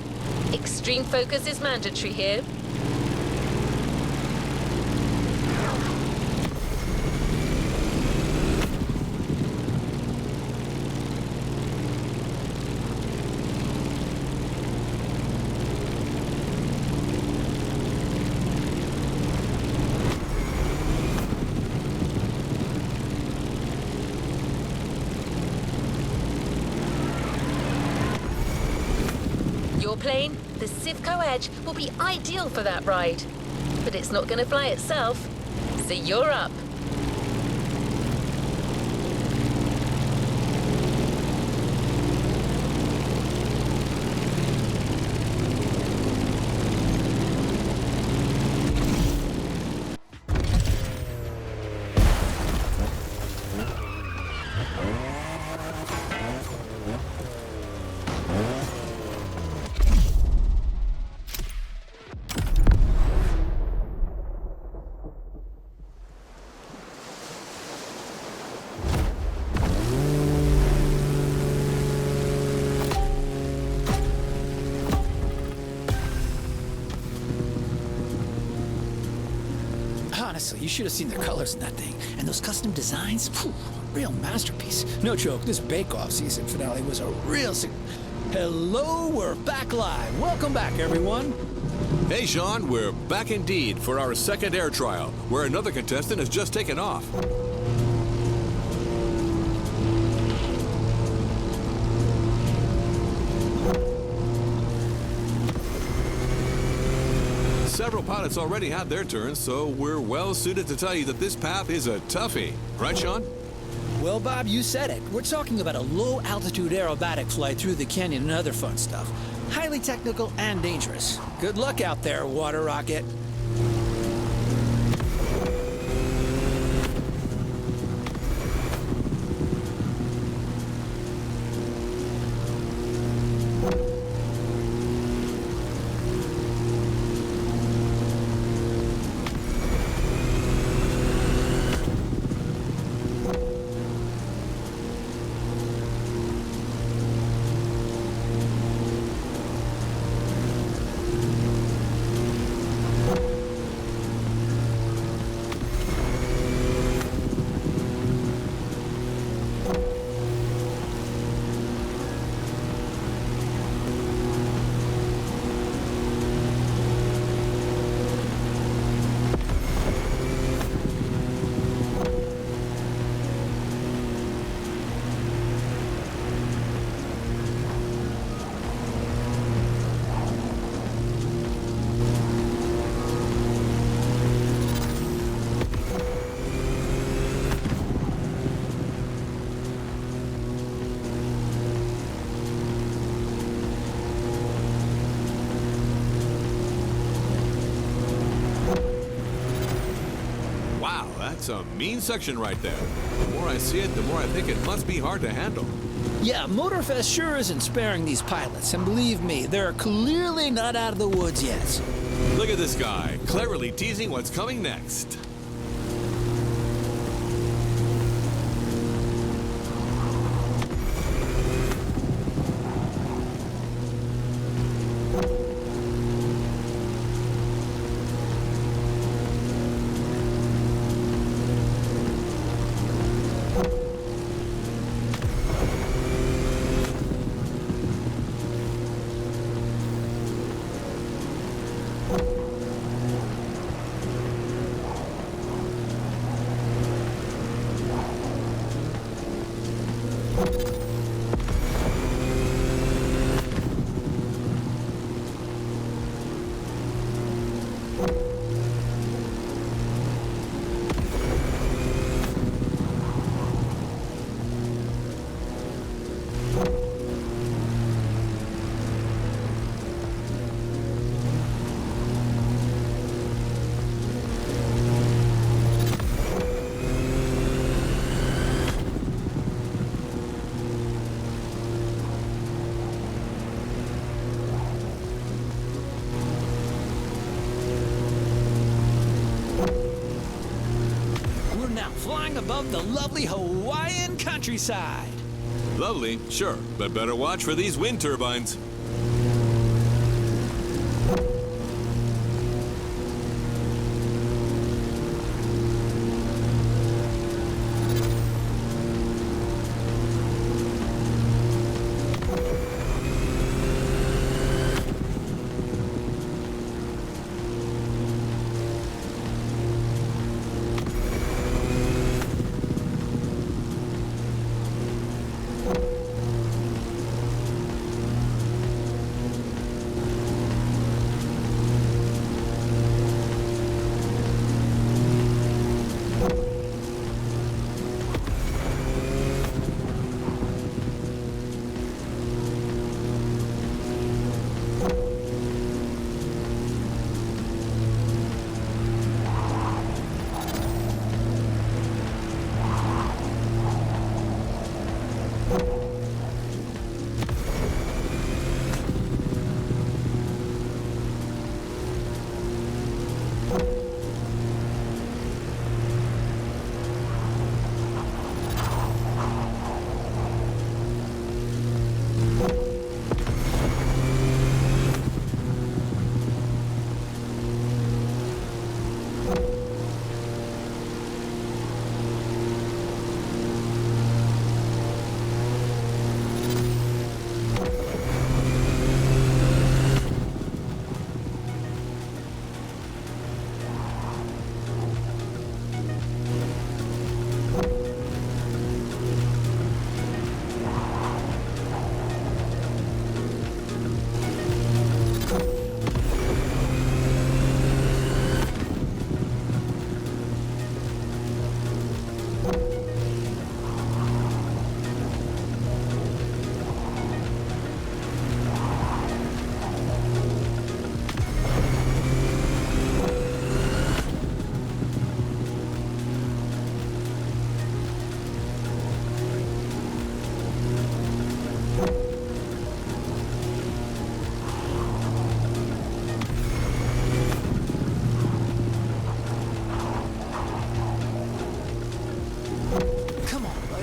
Extreme focus is mandatory here. Your plane, the Civco Edge, will be ideal for that ride. But it's not going to fly itself, so you're up. Honestly, you should have seen the colors in that thing. And those custom designs, phew, real masterpiece. No joke, this Bake-Off season finale was a real... Hello, we're back live. Welcome back, everyone. Hey, Sean, we're back indeed for our second air trial, where another contestant has just taken off. Several pilots already had their turns, so we're well suited to tell you that this path is a toughie. Right, Sean? Well, Bob, you said it. We're talking about a low-altitude aerobatic flight through the canyon and other fun stuff. Highly technical and dangerous. Good luck out there, water rocket. That's a mean section right there. The more I see it, the more I think it must be hard to handle. Yeah, Motorfest sure isn't sparing these pilots, and believe me, they're clearly not out of the woods yet. Look at this guy, cleverly teasing what's coming next. above the lovely Hawaiian countryside. Lovely, sure, but better watch for these wind turbines.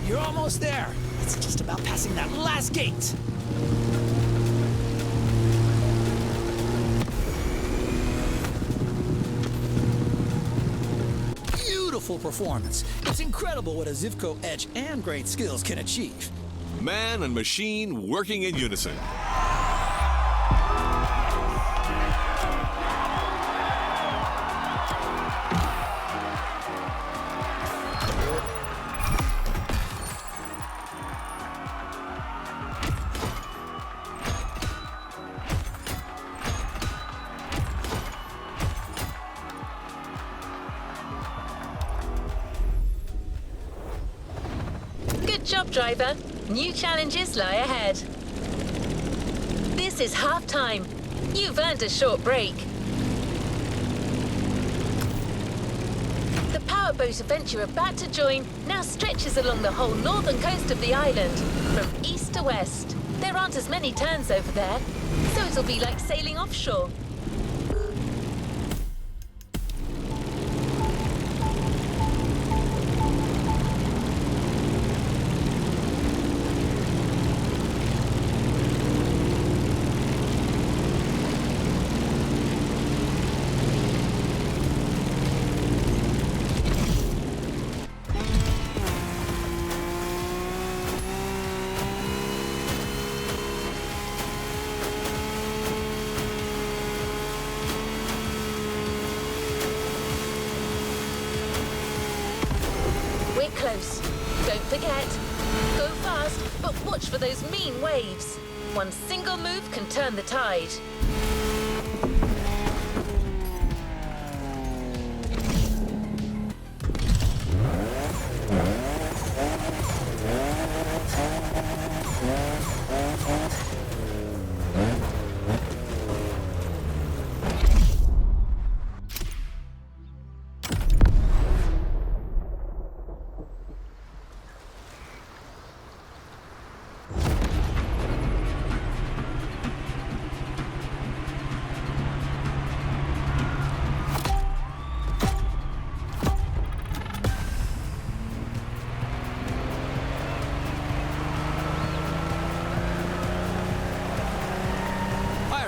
You're almost there. It's just about passing that last gate. Beautiful performance. It's incredible what a Zivco edge and great skills can achieve. Man and machine working in unison. Good job, driver. New challenges lie ahead. This is half-time. You've earned a short break. The powerboat adventure you're about to join now stretches along the whole northern coast of the island, from east to west. There aren't as many turns over there, so it'll be like sailing offshore. We're close. Don't forget. Go fast, but watch for those mean waves. One single move can turn the tide.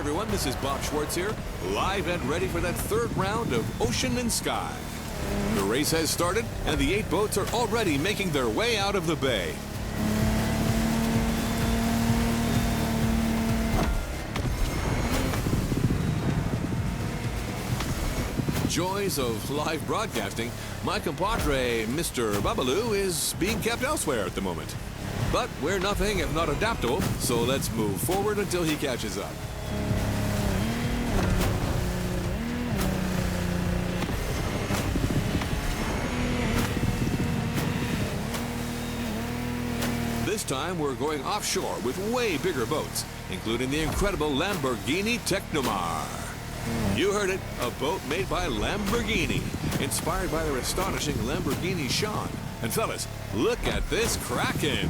everyone, this is Bob Schwartz here, live and ready for that third round of Ocean and Sky. The race has started, and the 8 boats are already making their way out of the bay. Joys of live broadcasting, my compadre, Mr. Babaloo, is being kept elsewhere at the moment. But we're nothing if not adaptable, so let's move forward until he catches up. This time we're going offshore with way bigger boats, including the incredible Lamborghini Technomar. You heard it, a boat made by Lamborghini, inspired by their astonishing Lamborghini Sean. And fellas, look at this Kraken!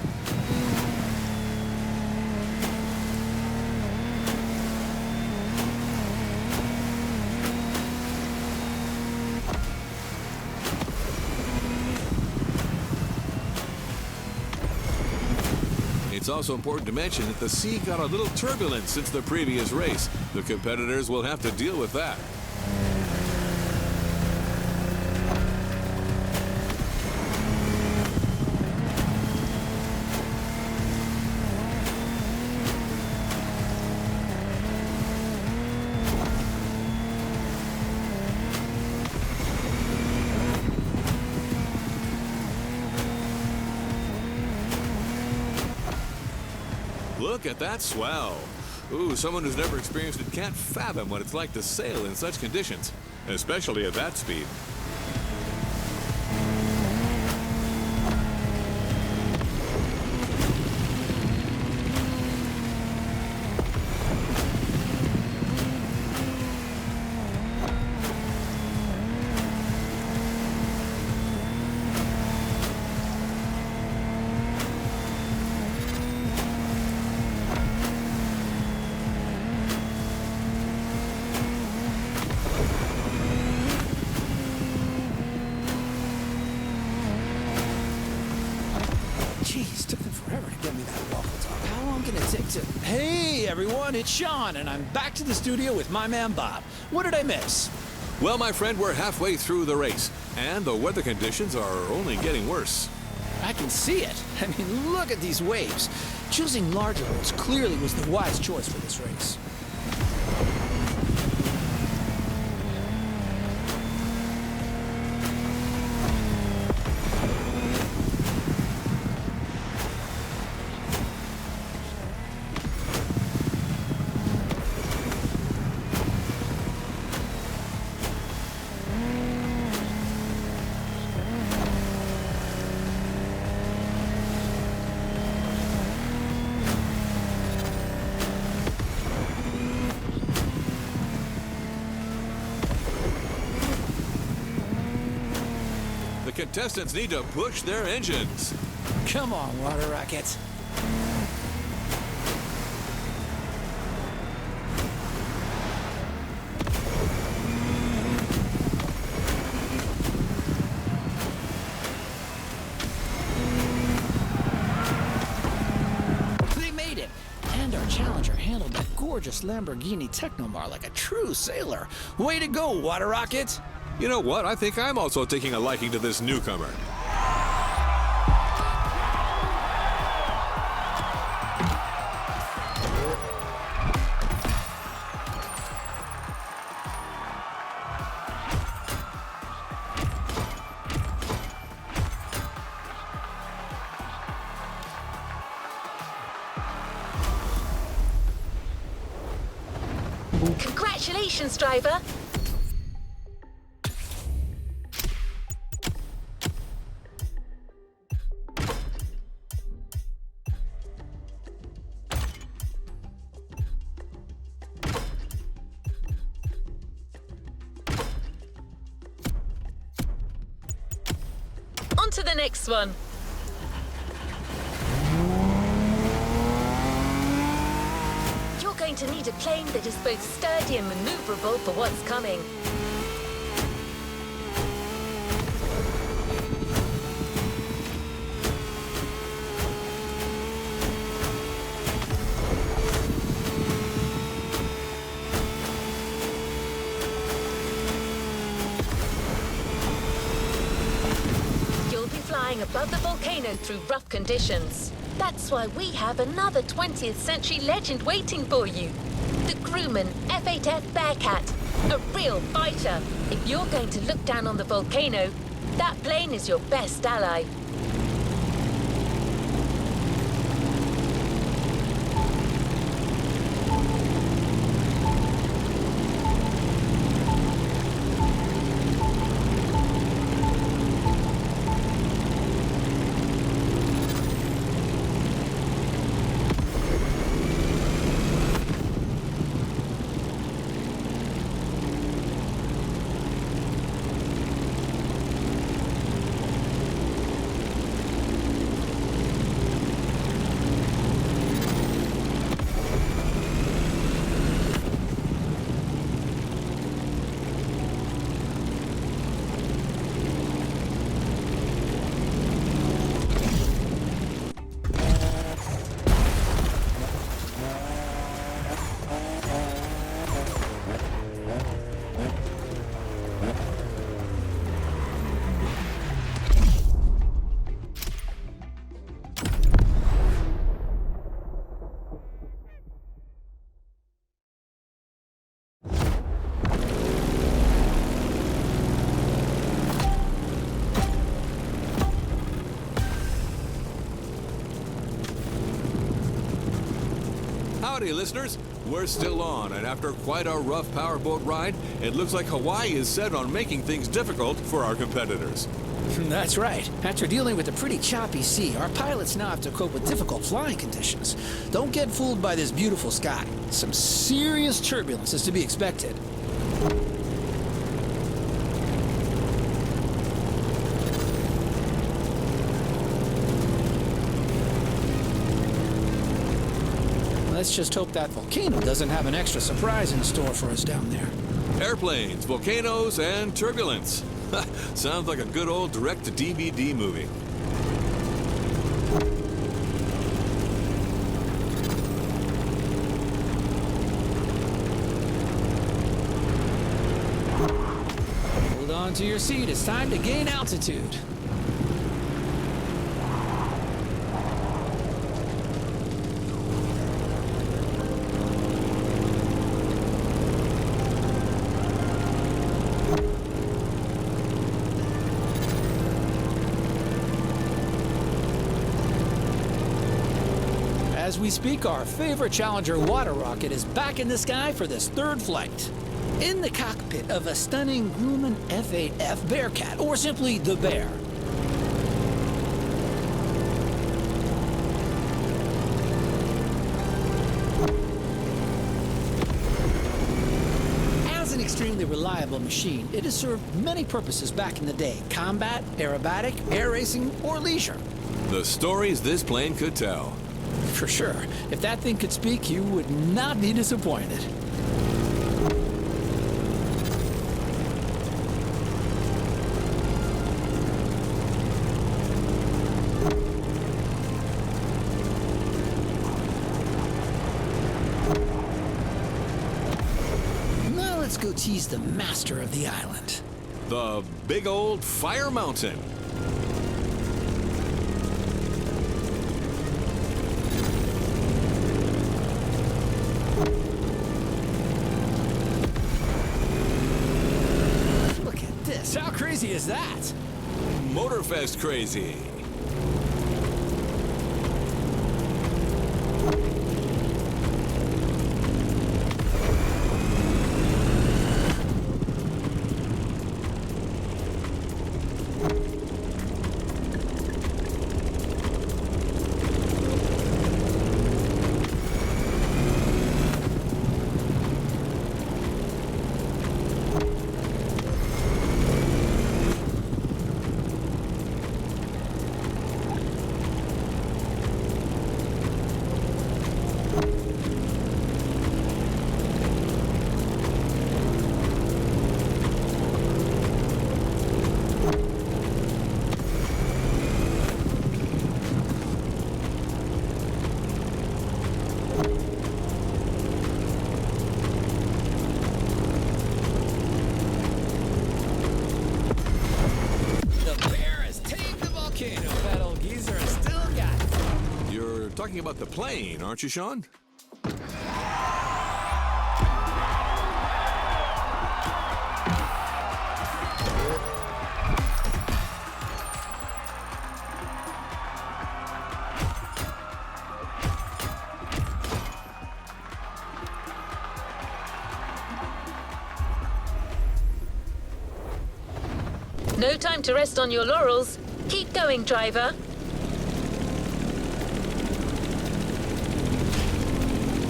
It's also important to mention that the sea got a little turbulent since the previous race. The competitors will have to deal with that. Look at that swell. Ooh, someone who's never experienced it can't fathom what it's like to sail in such conditions, especially at that speed. Jeez, took them forever to get me that waffle top. How long can it take to... Hey, everyone, it's Sean, and I'm back to the studio with my man Bob. What did I miss? Well, my friend, we're halfway through the race, and the weather conditions are only getting worse. I can see it. I mean, look at these waves. Choosing larger boats clearly was the wise choice for this race. The contestants need to push their engines. Come on, water rockets. They made it! And our challenger handled that gorgeous Lamborghini Technomar like a true sailor. Way to go, water rocket! You know what? I think I'm also taking a liking to this newcomer. Congratulations, driver. On to the next one. You're going to need a plane that is both sturdy and maneuverable for what's coming. flying above the volcano through rough conditions. That's why we have another 20th century legend waiting for you. The Grumman F-8F Bearcat, a real fighter. If you're going to look down on the volcano, that plane is your best ally. Howdy, listeners. We're still on, and after quite a rough powerboat ride, it looks like Hawaii is set on making things difficult for our competitors. That's right. After dealing with a pretty choppy sea, our pilots now have to cope with difficult flying conditions. Don't get fooled by this beautiful sky. Some serious turbulence is to be expected. Let's just hope that volcano doesn't have an extra surprise in store for us down there. Airplanes, volcanoes, and turbulence. Sounds like a good old direct-to-DVD movie. Hold on to your seat. It's time to gain altitude. As we speak, our favorite Challenger water rocket is back in the sky for this third flight. In the cockpit of a stunning Grumman F-8F Bearcat, or simply the Bear. As an extremely reliable machine, it has served many purposes back in the day: combat, aerobatic, air racing, or leisure. The stories this plane could tell. For sure. If that thing could speak, you would not be disappointed. Now let's go tease the master of the island. The big old Fire Mountain. How crazy is that? Motorfest crazy. about the plane, aren't you, Sean? No time to rest on your laurels. Keep going, driver.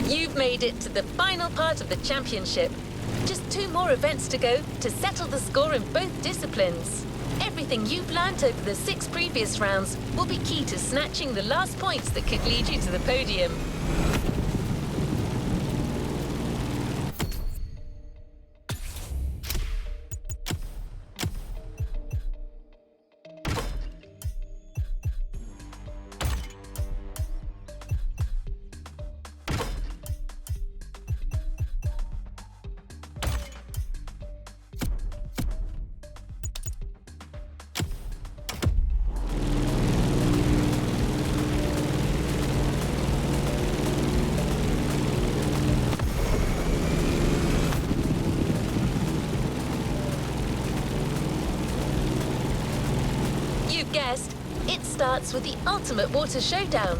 You've made it to the final part of the championship. Just 2 more events to go to settle the score in both disciplines. Everything you've learnt over the 6 previous rounds will be key to snatching the last points that could lead you to the podium. Guessed, it starts with the ultimate water showdown,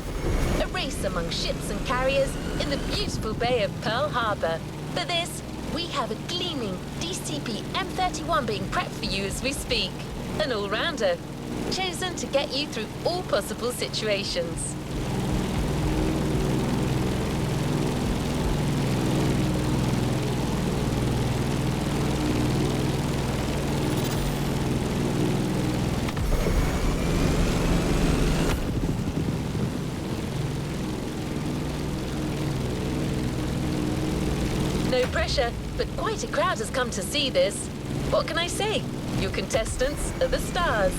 a race among ships and carriers in the beautiful Bay of Pearl Harbor. For this, we have a gleaming DCP M31 being prepped for you as we speak, an all-rounder, chosen to get you through all possible situations. No pressure, but quite a crowd has come to see this. What can I say? Your contestants are the stars.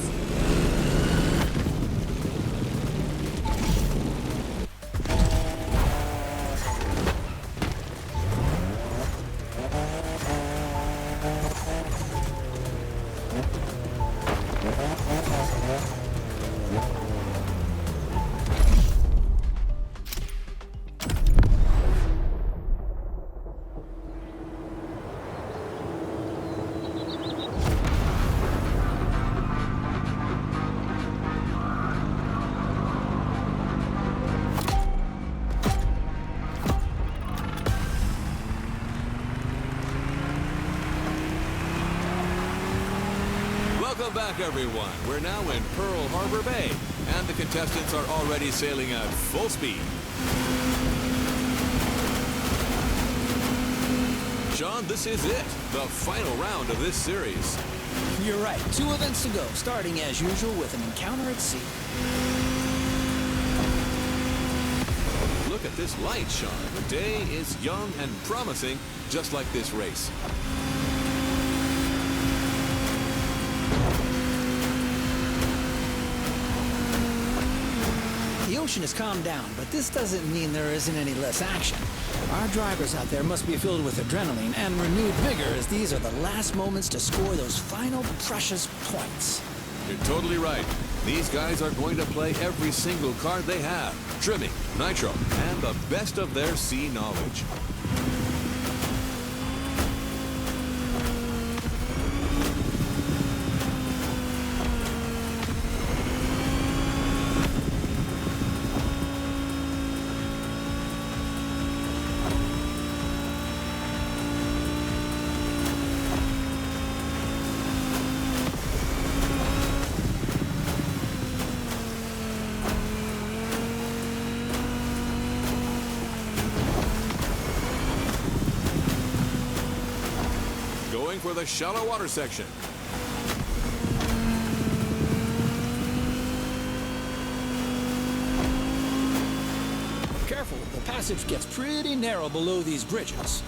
Welcome back, everyone. We're now in Pearl Harbor Bay, and the contestants are already sailing at full speed. Sean, this is it, the final round of this series. You're right. 2 events to go, starting as usual with an encounter at sea. Look at this light, Sean. The day is young and promising, just like this race. The ocean has calmed down, but this doesn't mean there isn't any less action. Our drivers out there must be filled with adrenaline and renewed vigor, as these are the last moments to score those final precious points. You're totally right. These guys are going to play every single card they have. Trimming, nitro, and the best of their sea knowledge. Going for the shallow water section. Careful, the passage gets pretty narrow below these bridges.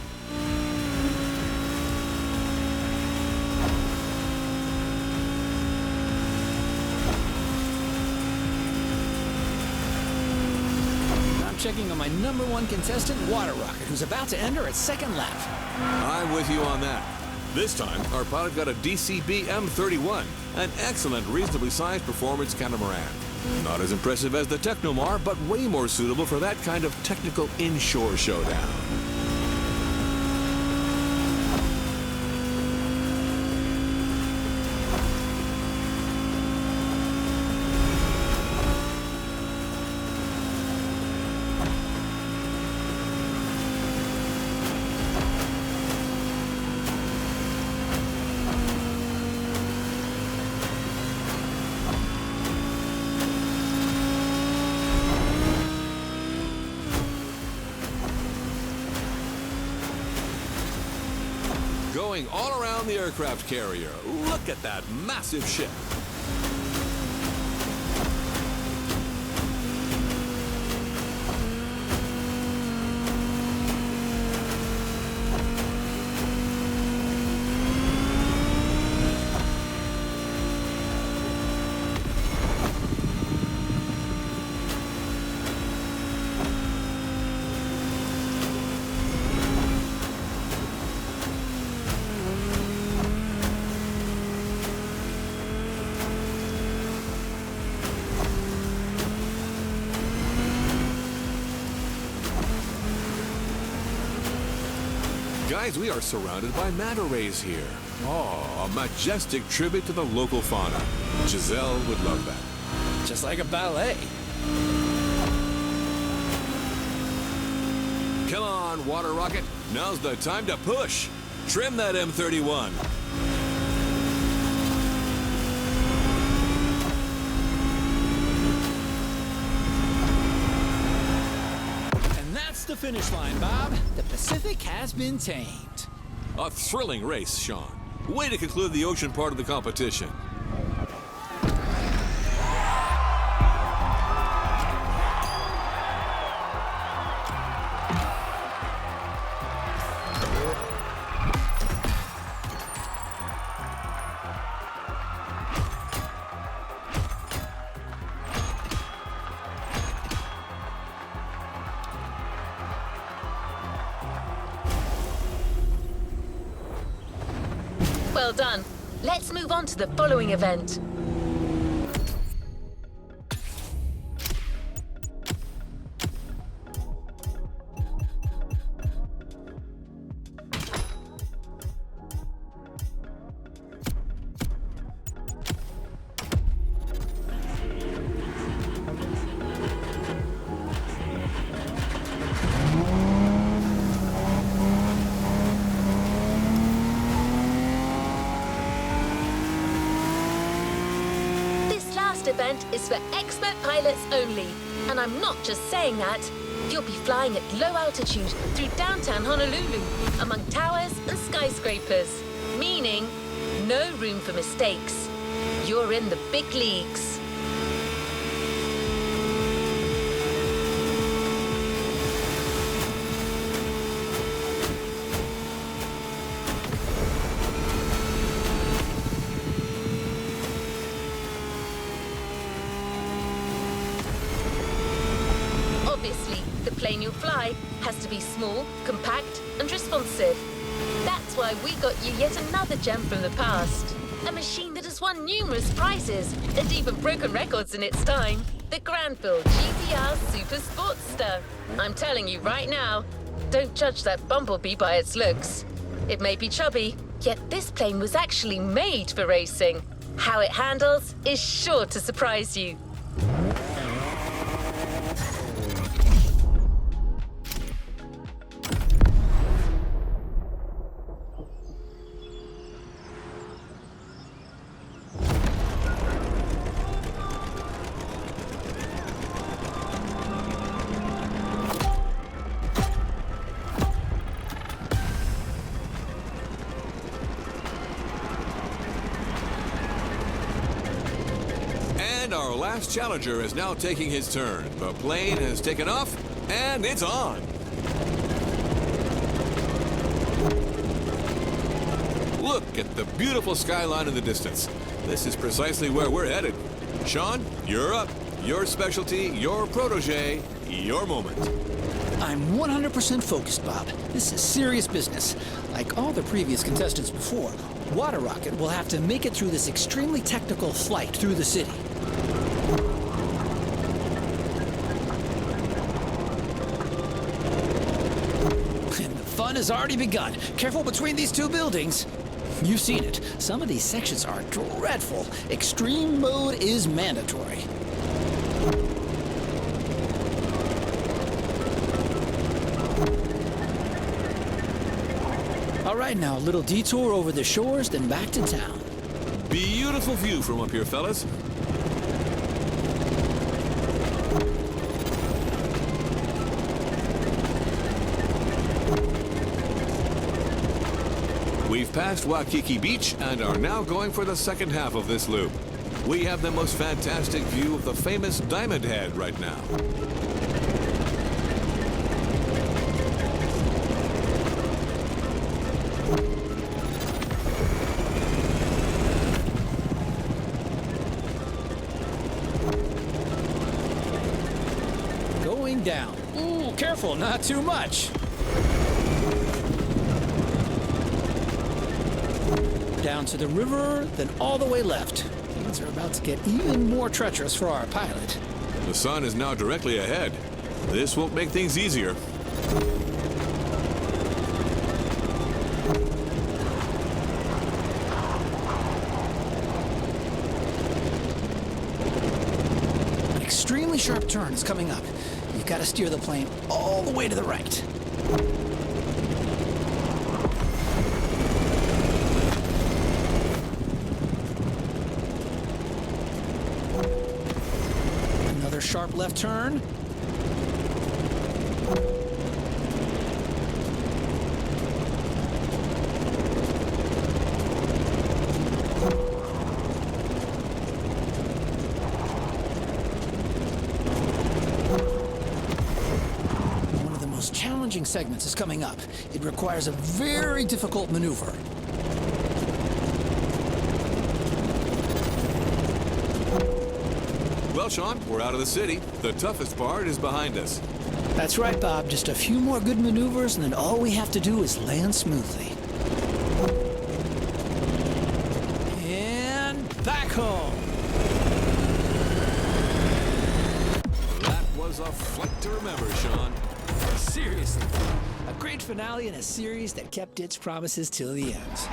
I'm checking on my #1 contestant, Water Rocket, who's about to enter its second lap. I'm with you on that. This time, our pilot got a DCB M31, an excellent, reasonably sized performance catamaran. Not as impressive as the Technomar, but way more suitable for that kind of technical inshore showdown. Going all around the aircraft carrier. Look at that massive ship. Guys, we are surrounded by manta rays here. Oh, a majestic tribute to the local fauna. Giselle would love that. Just like a ballet. Come on, Water Rocket. Now's the time to push. Trim that M31. And that's the finish line, Bob. The Pacific has been tamed. A thrilling race, Sean. Way to conclude the ocean part of the competition. Well done. Let's move on to the following event. Event is for expert pilots only. And I'm not just saying that. You'll be flying at low altitude through downtown Honolulu, among towers and skyscrapers, meaning no room for mistakes. You're in the big leagues. Obviously, the plane you'll fly has to be small, compact, and responsive. That's why we got you yet another gem from the past. A machine that has won numerous prizes and even broken records in its time. The Granville GTR Super Sportster. I'm telling you right now, don't judge that bumblebee by its looks. It may be chubby, yet this plane was actually made for racing. How it handles is sure to surprise you. And our last challenger is now taking his turn. The plane has taken off, and it's on. Look at the beautiful skyline in the distance. This is precisely where we're headed. Sean, you're up. Your specialty, your protege, your moment. I'm 100% focused, Bob. This is serious business. Like all the previous contestants before, Water Rocket will have to make it through this extremely technical flight through the city. fun has already begun. Careful between these two buildings. You've seen it. Some of these sections are dreadful. Extreme mode is mandatory. All right, now a little detour over the shores, then back to town. Beautiful view from up here, fellas. We've passed Waikiki Beach and are now going for the second half of this loop. We have the most fantastic view of the famous Diamond Head right now. Going down. Ooh, careful, not too much. Down to the river, then all the way left. Things are about to get even more treacherous for our pilot. The sun is now directly ahead. This won't make things easier. An extremely sharp turn is coming up. You've got to steer the plane all the way to the right. Sharp left turn. One of the most challenging segments is coming up. It requires a very difficult maneuver. Well, Sean, we're out of the city. The toughest part is behind us. That's right, Bob. Just a few more good maneuvers, and then all we have to do is land smoothly. And back home. That was a flight to remember, Sean. Seriously, a great finale in a series that kept its promises till the end.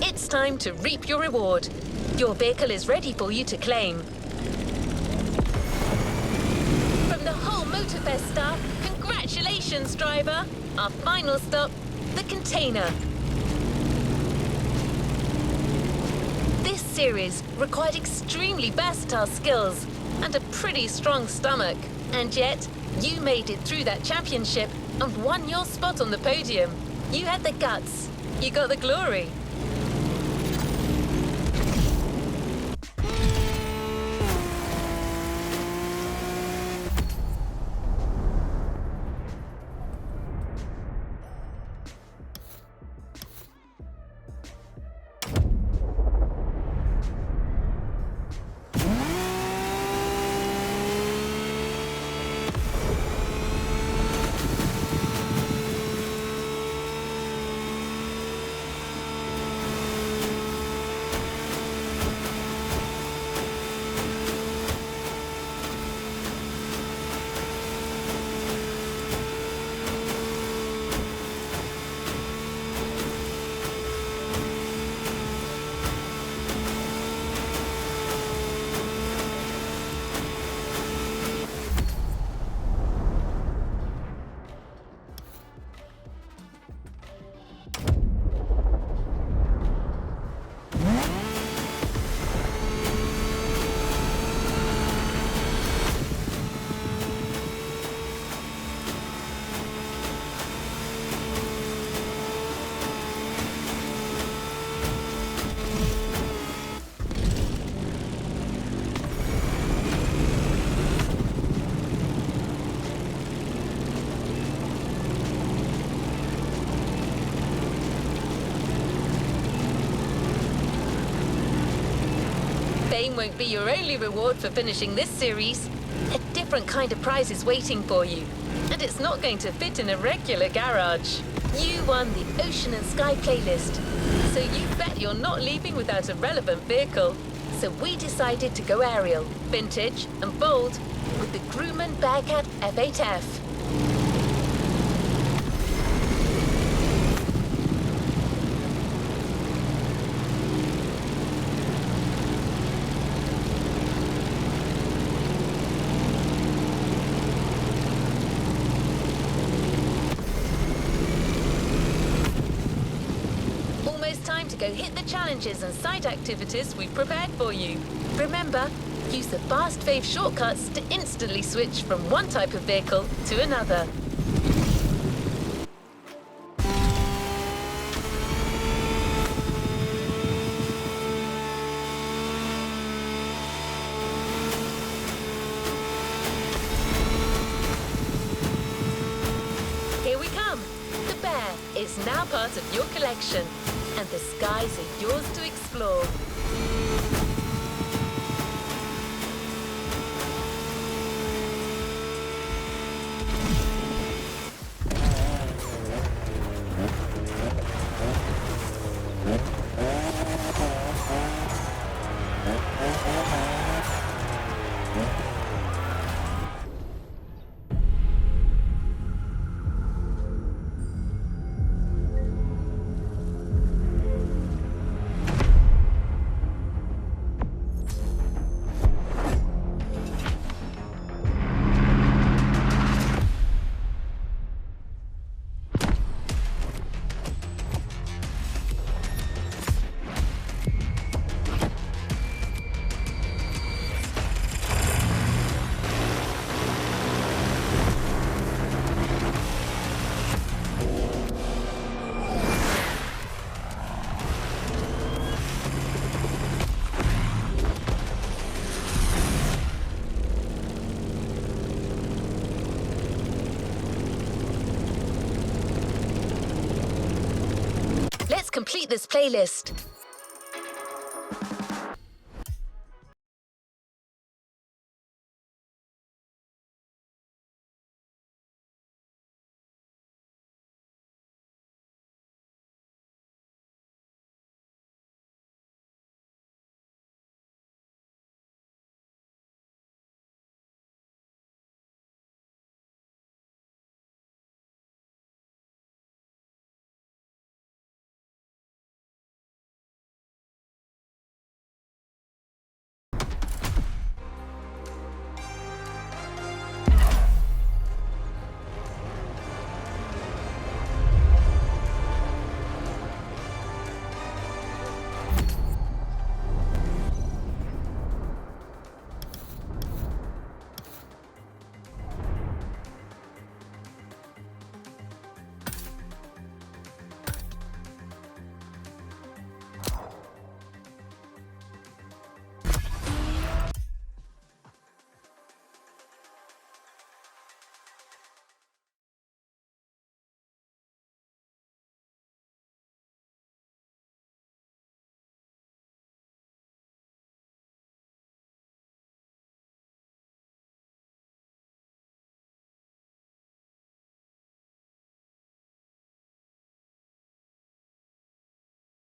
It's time to reap your reward. Your vehicle is ready for you to claim. From the whole Motorfest staff, congratulations, driver! Our final stop, the container. This series required extremely versatile skills and a pretty strong stomach. And yet, you made it through that championship and won your spot on the podium. You had the guts. You got the glory. Fame won't be your only reward for finishing this series. A different kind of prize is waiting for you, and it's not going to fit in a regular garage. You won the Ocean and Sky playlist, so you bet you're not leaving without a relevant vehicle. So we decided to go aerial, vintage, and bold with the Grumman Bearcat F8F. Time to go hit the challenges and side activities we've prepared for you. Remember, use the fast fave shortcuts to instantly switch from one type of vehicle to another. Here we come. The Bear is now part of your collection, and the skies are yours to explore. Let's complete this playlist.